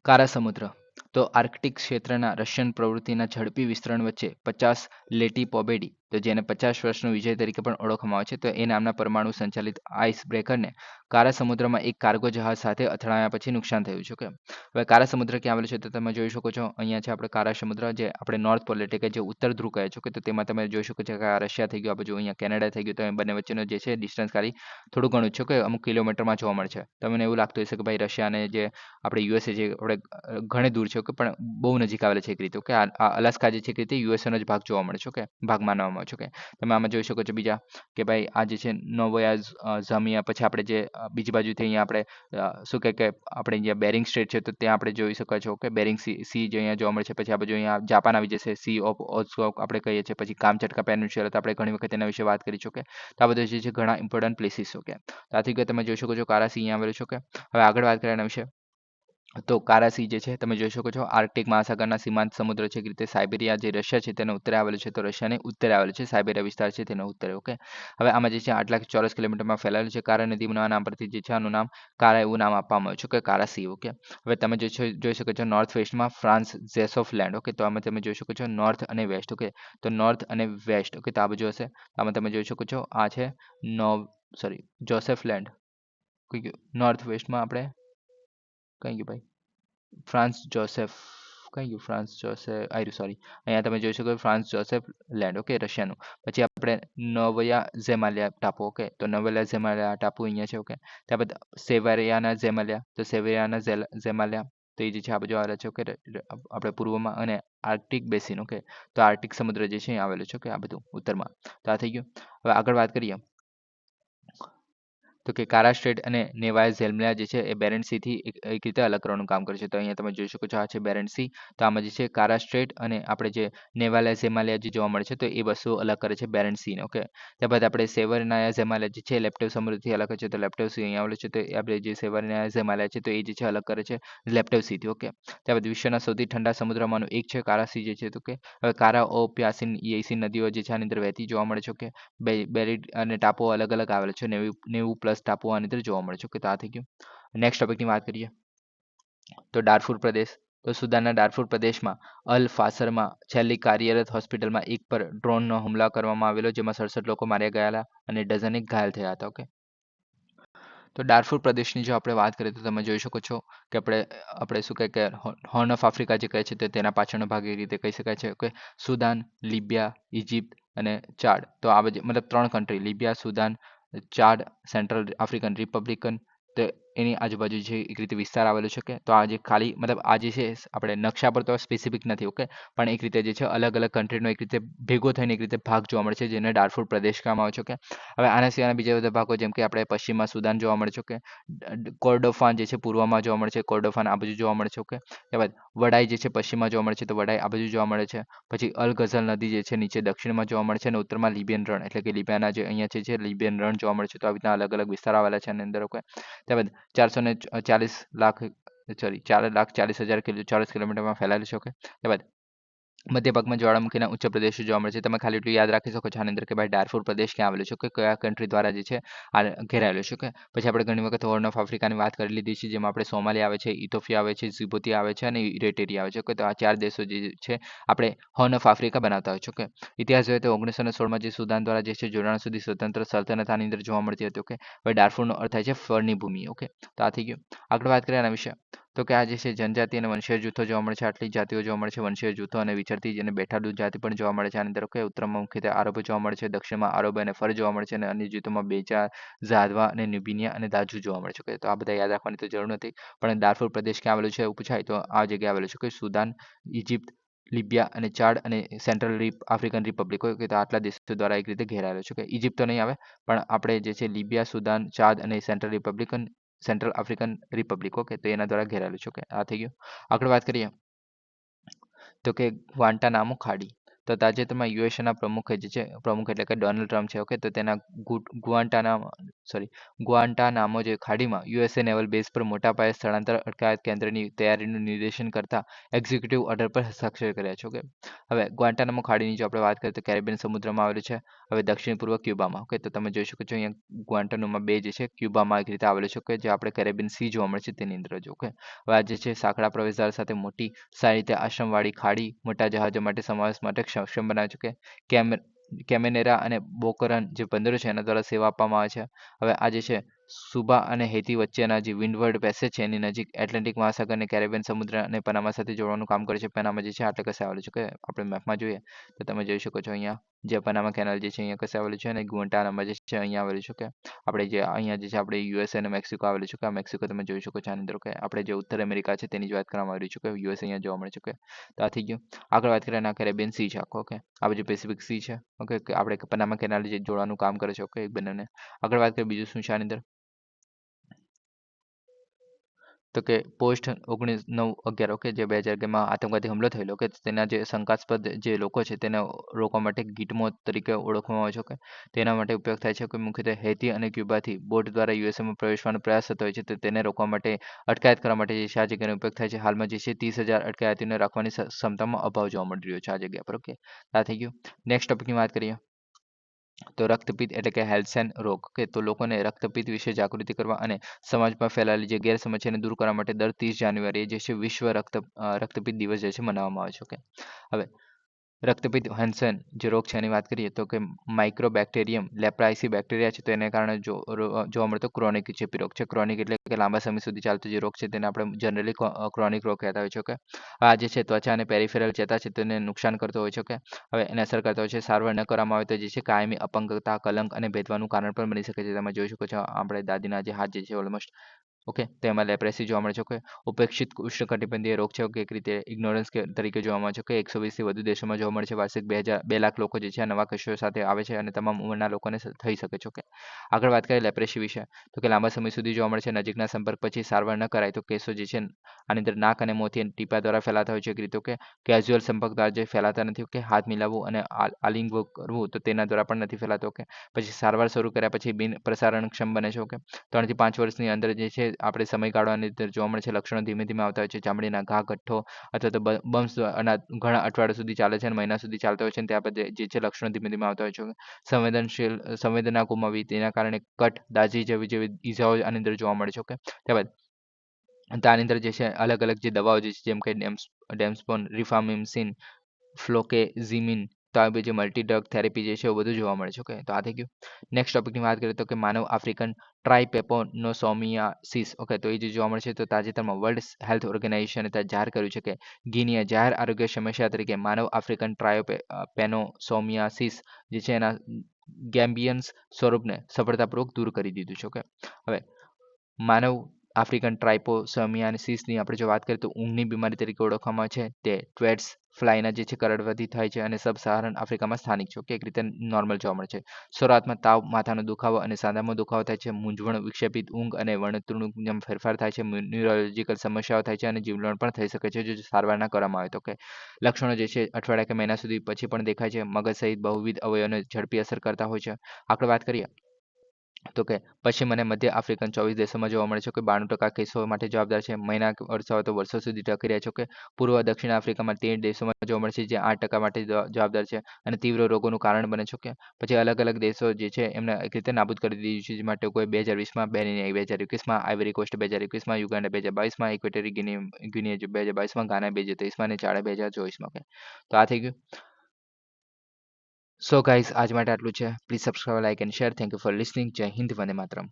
કારા સમુદ્ર. તો આર્કટિક ક્ષેત્રના રશિયન પ્રવૃત્તિના ઝડપી વિસ્તરણ વચ્ચે 50 લેટી પોબેડી, તો જેને 50 વર્ષનો વિજય તરીકે પણ ઓળખવામાં આવે છે, તો એ નામના પરમાણુ સંચાલિત આઇસ બ્રેકરને કારા સમુદ્રમાં એક કાર્ગો જહાજ સાથે અથડાયા પછી નુકસાન થયું છે. કે હવે કારા સમુદ્ર ક્યાં આવેલું છે તો તમે જોઈ શકો છો અહીંયા છે આપણે કારા સમુદ્ર, જે આપણે નોર્થ પોલ એટલે કે જે ઉત્તર ધ્રુવ કહે છે. કે તો તેમાં તમે જોઈ શકો છો કે આ રશિયા થઈ ગયું, આ બાજુ અહીંયા કેનેડા થઈ ગયું. તો એ બંને વચ્ચેનો જે છે ડિસ્ટન્સ ખાલી થોડું ઘણું જ છે, કે અમુક કિલોમીટરમાં જોવા મળે છે. તમને એવું લાગતું હશે કે ભાઈ રશિયા અને જે આપણે યુએસએ જે આપણે ઘણી દૂર છે, કે પણ બહુ નજીક આવેલા છે એક રીતે. ઓકે, આ અલાસ્કા જે છે એક રીતે યુએસએનો જ ભાગ જોવા મળે છે. ઓકે, ભાગ માનવામાં આવે છે. ઓકે, તમે આમાં જોઈ શકો છો બીજા કે ભાઈ આ જે છે નોવોયા ઝામિયા, પછી આપણે જે બીજી બાજુથી અહીંયા આપણે શું કહે કે આપણે અહીંયા બેરિંગ સ્ટ્રેટ છે તો ત્યાં આપણે જોઈ શકો છો. ઓકે, બેરિંગ સી જે અહીંયા જોવા મળે છે. પછી આ બાજુ અહીંયા જાપાન આવી જશે, સી ઓફ ઓસ્કોક આપણે કહીએ છીએ. પછી કામચટકા પેનિન્સ્યુલા, તો આપણે ઘણી વખત એના વિશે વાત કરી છે. ઓકે, તો આ બધું જે છે ઘણા ઇમ્પોર્ટન્ટ પ્લેસીસ. ઓકે, તો આથી કે તમે જોઈ શકો છો કારા સી અહીંયા આવેલું છે. ઓકે, હવે આગળ વાત કરીએ એના વિશે. તો કારા સી જે છે તમે જોઈ શકો છો આર્કટિક મહાસાગરના સીમાંત સમુદ્ર છે. એક રીતે સાઇબેરિયા જે રશિયા છે તેનો ઉત્તરે આવેલું છે, તો રશિયાને ઉત્તરે આવેલું છે. સાઇબેરિયા વિસ્તાર છે તેનો ઉત્તરે. ઓકે, હવે આમાં જે છે 8 લાખ ચોરસ કિલોમીટરમાં ફેલાયેલું છે. કારા નદીના નામ પરથી જે છે આનું નામ કારા એવું નામ આપવામાં આવ્યું છે, કે કારા સી. ઓકે, હવે તમે જોઈ શકો છો નોર્થ વેસ્ટમાં ફ્રાન્સ જેસોફ લેન્ડ. ઓકે, તો આમાં તમે જોઈ શકો છો નોર્થ અને વેસ્ટ. ઓકે, તો નોર્થ અને વેસ્ટ. ઓકે, તો આ બાજુ હશે. આમાં તમે જોઈ શકો છો આ છે જોસેફ લેન્ડ. નોર્થ વેસ્ટમાં આપણે કઈ ગયું ભાઈ ફ્રાન્સ જોસેફ, કઈ ગયું ફ્રાન્સ જોસેફ આયરું, સોરી. અહીંયા તમે જોઈ શકો ફ્રાન્સ જોસેફ લેન્ડ. ઓકે, રશિયાનું. પછી આપણે નોવયા ઝેમાલિયા ટાપુ. ઓકે, તો નોવેલા ઝેમાલિયા ટાપુ અહીંયા છે. ઓકે, ત્યાર બાદ સેવેરિયાના ઝેમાલિયા, તો સેવેરિયાના ઝેમાલિયા, તો એ જે છે આ બાજુ આવેલા છે. ઓકે, આપણે પૂર્વમાં. અને આર્કટિક બેસિન. ઓકે, તો આર્કટિક સમુદ્ર જે છે અહીં આવેલું છે. ઓકે, આ બધું ઉત્તરમાં. તો આ થઈ ગયું. હવે આગળ વાત કરીએ તો કે કારા સ્ટ્રેટ અને નેવાય ઝેલ્મિયા જે છે એ બેરેન્ટ સીથી એક રીતે અલગ કરવાનું કામ કરે છે. તો અહીંયા તમે જોઈ શકો છો આ છે બેરેન્ટ સી. તો આમાં જે છે કારા સ્ટ્રેટ અને આપણે જે નેવાલા ઝેમાલિયા જે જોવા મળે છે તો એ વસ્તુ અલગ કરે છે બેરેન્ટ સીને. ઓકે, ત્યારબાદ આપણે સેવરનાયા ઝેમાલિયા જે છે લેપ્ટેવ સમુદ્રથી અલગ છે. તો લેપ્ટેવ સી અહીંયા આવેલું છે. તો આપણે જે સેવરનાયા ઝેમાલિયા છે તો એ જે છે અલગ કરે છે લેપ્ટેવ સીથી. ઓકે, ત્યારબાદ વિશ્વના સૌથી ઠંડા સમુદ્રમાંનું એક છે કારા સી જે છે. તો કે હવે કારા ઓ પ્યાસિન યેસિન નદીઓ જે છે આની અંદર વહેતી જોવા મળે છે. ઓકે, બેરિડ અને ટાપુઓ અલગ અલગ આવેલા છે. 90 પ્લસ ટાપુઓ આની અંદર જોવા મળે છે. ઓકે, તો આ થઈ ગયું. નેક્સ્ટ ટોપિકની વાત કરીએ તો ડાર્ફુર પ્રદેશ. તો સુદાનના ડાર્ફુર પ્રદેશમાં અલ ફાસરમાં છેલ્લી કાર્યરત હોસ્પિટલમાં એક પર ડ્રોનનો હુમલા કરવામાં આવેલો, જેમાં 67 લોકો માર્યા ગયેલા અને ડઝનેક ઘાયલ થયા હતા. ઓકે, તો ડાર્ફુર પ્રદેશની જો આપણે વાત કરીએ તો તમે જોઈ શકો છો કે આપણે શું કહે કે હોર્ન ઓફ આફ્રિકા જે કહે છે તે તેના પાછળનો ભાગ એ રીતે કહી શકાય છે. ઓકે, સુદાન, લિબિયા, ઇજિપ્ત અને ચાડ. તો આ બધી મતલબ 3 country લિબિયા, Sudan, Chad, central African Republican, તો એની આજુબાજુ જે એક રીતે વિસ્તાર આવેલો છે. કે તો આ જે ખાલી મતલબ આ જે છે આપણે નકશા પર તો સ્પેસિફિક નથી. ઓકે, પણ એક રીતે જે છે અલગ અલગ કન્ટ્રીનો એક રીતે ભેગો થઈને એક રીતે ભાગ જોવા મળે છે, જેને ડાર્ફુર પ્રદેશ કહેવામાં આવે છે. ઓકે, હવે આના સિવાયના બીજા બધા ભાગો જેમ કે આપણે પશ્ચિમમાં સુદાન જોવા મળે છે. ઓકે, કોર્ડોફાન જે છે પૂર્વમાં જોવા મળે છે, કોર્ડોફાન આ બાજુ જોવા મળે છે. ઓકે, ત્યારબાદ વડાઈ જે છે પશ્ચિમમાં જોવા મળે છે, તો વડાઈ આ બાજુ જોવા મળે છે. પછી અલ ગઝલ નદી જે છે નીચે દક્ષિણમાં જોવા મળે છે, અને ઉત્તરમાં લિબિયન રણ એટલે કે લિબિયાના જે અહીંયા છે લિબિયન રણ જોવા મળે છે. તો આવી રીતના અલગ અલગ વિસ્તાર આવેલા છે આની અંદર. ઓકે, ત્યારબાદ 4,40,000 ચોરસ કિલોમીટરમાં ફેલાયેલું છે. ઓકે, ત્યારબાદ મધ્ય ભાગમાં જ્વાળામુખીના ઉચ્ચ પ્રદેશો જોવા મળે છે. તમે ખાલી એટલું યાદ રાખી શકો છો આની અંદર કે ભાઈ ડાર્ફુર પ્રદેશ ક્યાં આવેલો છે, કે કયા કન્ટ્રી દ્વારા જે છે આ ઘેરાયેલો છે. ઓકે, પછી આપણે ઘણી વખત હોર્ન ઓફ આફ્રિકાની વાત કરી લીધી છે, જેમાં આપણે સોમાલિયા આવે છે, ઇથોપિયા આવે છે, જિબુતી આવે છે અને ઇરેટેરિયા આવે છે. ઓકે, તો આ 4 દેશો જે છે આપણે હોર્ન ઓફ આફ્રિકા બનાવતા હોય છે. ઓકે, ઇતિહાસ જોઈએ તો 1916માં જે સુદાન દ્વારા જે છે જોડાણ સુધી સ્વતંત્ર સલ્તનત આની અંદર જોવા મળતી હતી. ઓકે, હવે ડાર્ફુરનો અર્થ થાય છે ફળની ભૂમિ. ઓકે, તો આ થઈ ગયું. આગળ વાત કરીએ આના વિશે તો કે આ જે છે જનજાતિ અને વંશીય જૂથો જોવા મળે છે. આટલી જાતિઓ જોવા મળે છે. વંશીય જૂથો અને વિચરતી અને બેઠાડૂ જાતિ પણ જોવા મળે છે. આની અંદર કે ઉત્તરમાં મુખ્યત્વે આરબો જોવા મળે છે. દક્ષિણમાં આરબ અને ફર જોવા મળે છે અને અન્ય જૂથોમાં બેજા, ઝાદવા અને ન્યુબિનિયા અને દાજુ જોવા મળે છે. તો આ બધા યાદ રાખવાની તો જરૂર નથી. પણ દારફુર પ્રદેશ ક્યાં આવેલું છે એવું પૂછાય તો આ જગ્યાએ આવેલું છે કે સુદાન, ઇજિપ્ત, લિબિયા અને ચાડ અને સેન્ટ્રલ આફ્રિકન રિપબ્લિક હોય કે તો આટલા દેશો દ્વારા એક રીતે ઘેરાયેલો છે. કે ઇજિપ્ત તો નહીં આવે પણ આપણે જે છે લિબિયા, સુદાન, ચાદ અને સેન્ટ્રલ આફ્રિકન રિપબ્લિક ઓકે તો એના દ્વારા ઘેરાયેલું છે. ઓકે આ થઈ ગયું. આગળ વાત કરીએ તો કે ગ્વાન્ટાનામો ખાડી. તો તાજેતરમાં યુએસએના પ્રમુખ એટલે કે ડોનાલ્ડ ટ્રમ્પ છે. ઓકે તો તેના ગ્વાન્ટાનામો જે ખાડીમાં યુએસએ નેવલ બેઝ પર મોટા પાયે સ્થળાંતર અટકાયત કેન્દ્રની તૈયારીનું નિર્દેશન કરતા એક્ઝિક્યુટિવ ઓર્ડર પર હસ્તાક્ષર કર્યા છે. ઓકે હવે ગ્વાન્ટાનામો ખાડીની જો આપણે વાત કરીએ તો કેરેબિયન સમુદ્રમાં આવેલું છે. હવે દક્ષિણ પૂર્વ ક્યુબામાં. ઓકે તો તમે જોઈ શકો છો અહીંયા ગ્વાન્ટાનામો બે જે છે ક્યુબામાં એક રીતે આવેલું છે કે જે આપણે કેરેબિયન સી જોવા મળે છે તેની અંદર જ. ઓકે હવે આ જે છે સાંકડા પ્રવેશદ્વાર સાથે મોટી સાહિત્ય આશ્રમવાળી ખાડી મોટા જહાજો માટે સમાવેશ માટે સક્ષમ બનાવે છે. કે કેમેનેરા અને બોકરન જે બંદરો છે એના દ્વારા સેવા આપવામાં આવે છે. હવે આ જે છે સુબા અને હેતી વચ્ચેના જે વિન્ડવર્ડ પેસેજ છે એની નજીક એટલાન્ટિક મહાસાગર અને કેરેબિયન સમુદ્ર અને પનામા સાથે જોડવાનું કામ કરે છે. પનામા જે છે આટલે કસે આવેલું છે કે આપણે મેપમાં જોઈએ તો તમે જોઈ શકો છો અહીંયા જે પનામા કેનાલ જે છે અહીંયા કસે આવેલું છે અને ગ્વાન્ટાનામો જે છે અહીંયા આવેલું છે. કે આપણે જે અહીંયા જે છે આપણે યુએસએ અને મેક્સિકો આવેલું છે. કે આ મેક્સિકો તમે જોઈ શકો છો આની અંદર. કે આપણે જે ઉત્તર અમેરિકા છે તેની જ વાત કરવામાં આવી રહી છે. કે યુએસ અહીંયા જોવા મળે છે. કે તો આ થઈ ગયું. આગળ વાત કરીએ એના કેરેબિયન સી છે આખો. ઓકે આ બાજુ પેસિફિક સી છે. ઓકે કે આપણે પનામા કેનાલ જે જોડવાનું કામ કરે છે. ઓકે એક બંનેને. આગળ વાત કરીએ બીજું શું છે આની અંદર તો કે પોસ્ટ 19/9/11 ઓકે જે 2011માં આતંકવાદી હુમલો થયેલો કે તેના જે શંકાસ્પદ જે લોકો છે તેને રોકવા માટે ગિટમો તરીકે ઓળખવામાં આવે છે. ઓકે તેના માટે ઉપયોગ થાય છે. કે મુખ્યત્વે હેતી અને ક્યુબાથી બોટ દ્વારા યુએસએમાં પ્રવેશવાનો પ્રયાસ થતો હોય છે. તો તેને રોકવા માટે અટકાયત કરવા માટે જે છે આ જગ્યાનો ઉપયોગ થાય છે. હાલમાં જે છે 30,000 અટકાયતીને રાખવાની ક્ષમતામાં અભાવ જોવા મળી રહ્યો છે આ જગ્યા પર. ઓકે આ થઈ ગયું. નેક્સ્ટ ટોપિકની વાત કરીએ તો રક્તપિત્ત એટલે કે હેલ્સેન રોગ. કે તો લોકોને રક્તપિત્ત વિશે જાગૃતિ કરવા અને સમાજમાં ફેલાયેલી જે ગેરસમજ છે એને દૂર કરવા માટે દર 30 જાન્યુઆરીએ જે છે વિશ્વ રક્તપિત્ત દિવસ જે છે મનાવવામાં આવે છે. ઓકે હવે રક્તપિત્ત હેન્સન જે રોગ છે એની વાત કરીએ તો કે માઇક્રોબેક્ટેરિયમ લેપ્રાઇસી બેક્ટેરિયા છે તો એને કારણે જોવા મળતો ક્રોનિક ચેપી રોગ છે. ક્રોનિક એટલે કે લાંબા સમય સુધી ચાલતો જે રોગ છે તેને આપણે જનરલી ક્રોનિક રોગ કહેતા હોય છે. કે આ જે છે ત્વચા અને પેરિફેરલ ચેતા છે તેને નુકસાન કરતો હોય છે. કે હવે એને અસર કરતો હોય છે. સારવાર ન કરવામાં આવે તો જે છે કાયમી અપંગતા, કલંક અને ભેદવાનું કારણ પણ બની શકે છે. તમે જોઈ શકો છો આપણે દાદીના જે હાથ જે છે ઓલમોસ્ટ ઓકે તો એમાં લેપ્રેસી જોવા મળે છે. ઓકે ઉપેક્ષિત ઉષ્ણકટિબંધીય રોગ છે. કે એક રીતે ઇગ્નોરન્સ તરીકે જોવા મળે છે. કે 120થી વધુ દેશોમાં જોવા મળે છે. વાર્ષિક 2 લાખ લોકો જે છે નવા કેસો સાથે આવે છે અને તમામ ઉંમરના લોકોને થઈ શકે છે. ઓકે આગળ વાત કરીએ લેપ્રેસી વિશે તો કે લાંબા સમય સુધી જોવા મળે છે. નજીકના સંપર્ક પછી સારવાર ન કરાય તો કેસો જે છે આની અંદર નાક અને મોંથી ટીપા દ્વારા ફેલાતા હોય છે. એક રીતે કે કેઝ્યુઅલ સંપર્ક દ્વારા જે ફેલાતા નથી. કે હાથ મિલાવવું અને આલિંગન કરવું તો તેના દ્વારા પણ નથી ફેલાતો. ઓકે પછી સારવાર શરૂ કર્યા પછી બિન પ્રસારણક્ષમ બને છે. ઓકે 3 થી 5 વર્ષની અંદર જે છે આપણે સમયગાળાની અંદર જોવા મળે છે લક્ષણો ધીમે ધીમે આવતા હોય છે. ચામડીના ઘા, ગઠ્ઠો અથવા તો બમ્સ ઘણા અઠવાડિયા સુધી ચાલે છે અને મહિના સુધી ચાલતા હોય છે. અને ત્યાર પછી જે છે લક્ષણો ધીમે ધીમે આવતા હોય છે. સંવેદના ગુમાવી તેના કારણે કટ, દાઝી જેવી ઈજાઓ આની અંદર જોવા મળે છે. ઓકે ત્યારબાદ તો આની અંદર જે છે અલગ અલગ જે દવાઓ જે છે જેમ કે ડેમ્સપોન, રિફામિમ્સિન, ફ્લોકેઝિમિન તો આ બધી જે મલ્ટી ડ્રગ થેરેપી જે છે એવું બધું જોવા મળે છે. ઓકે તો આ થઈ ગયું. નેક્સ્ટ ટોપિકની વાત કરીએ તો કે માનવ આફ્રિકન ટ્રાઇપેપોનોસોમિયાસિસ. ઓકે તો એ જે જોવા મળે છે તો તાજેતરમાં વર્લ્ડ હેલ્થ ઓર્ગેનાઇઝેશને જાહેર કર્યું છે કે ગિનીએ જાહેર આરોગ્ય સમસ્યા તરીકે માનવ આફ્રિકન ટ્રાયોપેનોસોમિયાસિસ જે છે એના ગેમ્બિયન્સ સ્વરૂપને સફળતાપૂર્વક દૂર કરી દીધું છે. ઓકે હવે માનવ આફ્રિકન ટ્રાઇપોસોમિયાસિસની આપણે જો વાત કરીએ તો ઊંઘની બીમારી તરીકે ઓળખવામાં આવે છે. તે ટ્વેટ્સ ફ્લાયના જે છે કરડવાથી થાય છે અને સબ સહારન આફ્રિકામાં સ્થાનિક છે. ઓકે એક રીતે નોર્મલ જોવા મળે છે. શરૂઆતમાં તાવ, માથાનો દુખાવો અને સાંધામાં દુખાવો થાય છે. મૂંઝવણ, વિક્ષેપિત ઊંઘ અને વર્તણૂકમાં ફેરફાર થાય છે. ન્યુરોલોજીકલ સમસ્યાઓ થાય છે અને જીવલેણ પણ થઈ શકે છે જો સારવાર ના કરવામાં આવે તો. કે લક્ષણો જે છે અઠવાડિયા કે મહિના સુધી પછી પણ દેખાય છે. મગજ સહિત બહુવિધ અવયવોને ઝડપી અસર કરતા હોય છે. આગળ વાત કરીએ તો કે પશ્ચિમ અને મધ્ય આફ્રિકન 24 દેશોમાં જોવા મળે છે. કે 92% કેસો માટે જવાબદાર છે. મહિના કે વર્ષો તો વર્ષો સુધી ટકી રહ્યા છે. કે પૂર્વ દક્ષિણ આફ્રિકામાં 13 દેશોમાં જોવા મળે છે જે 8% માટે જવાબદાર છે અને તીવ્ર રોગોનું કારણ બને છે. કે પછી અલગ અલગ દેશો જે છે એમને એક રીતે નાબૂદ કરી દીધું છે. જેમાં ટોગોએ 2020માં, બેનિન 2021માં, આઇવરી કોસ્ટ 2021માં, યુગાન્ડા 2022માં, ઇક્વેટરી ગિની 2022માં, ગાના 2023માં અને ચાડે 2024માં. કે તો આ થઈ ગયું. સો ગાઈઝ આજ માટે આટલું છે. Please subscribe, like and share. Thank you for listening. જય હિન્દ, વંદે માતરમ.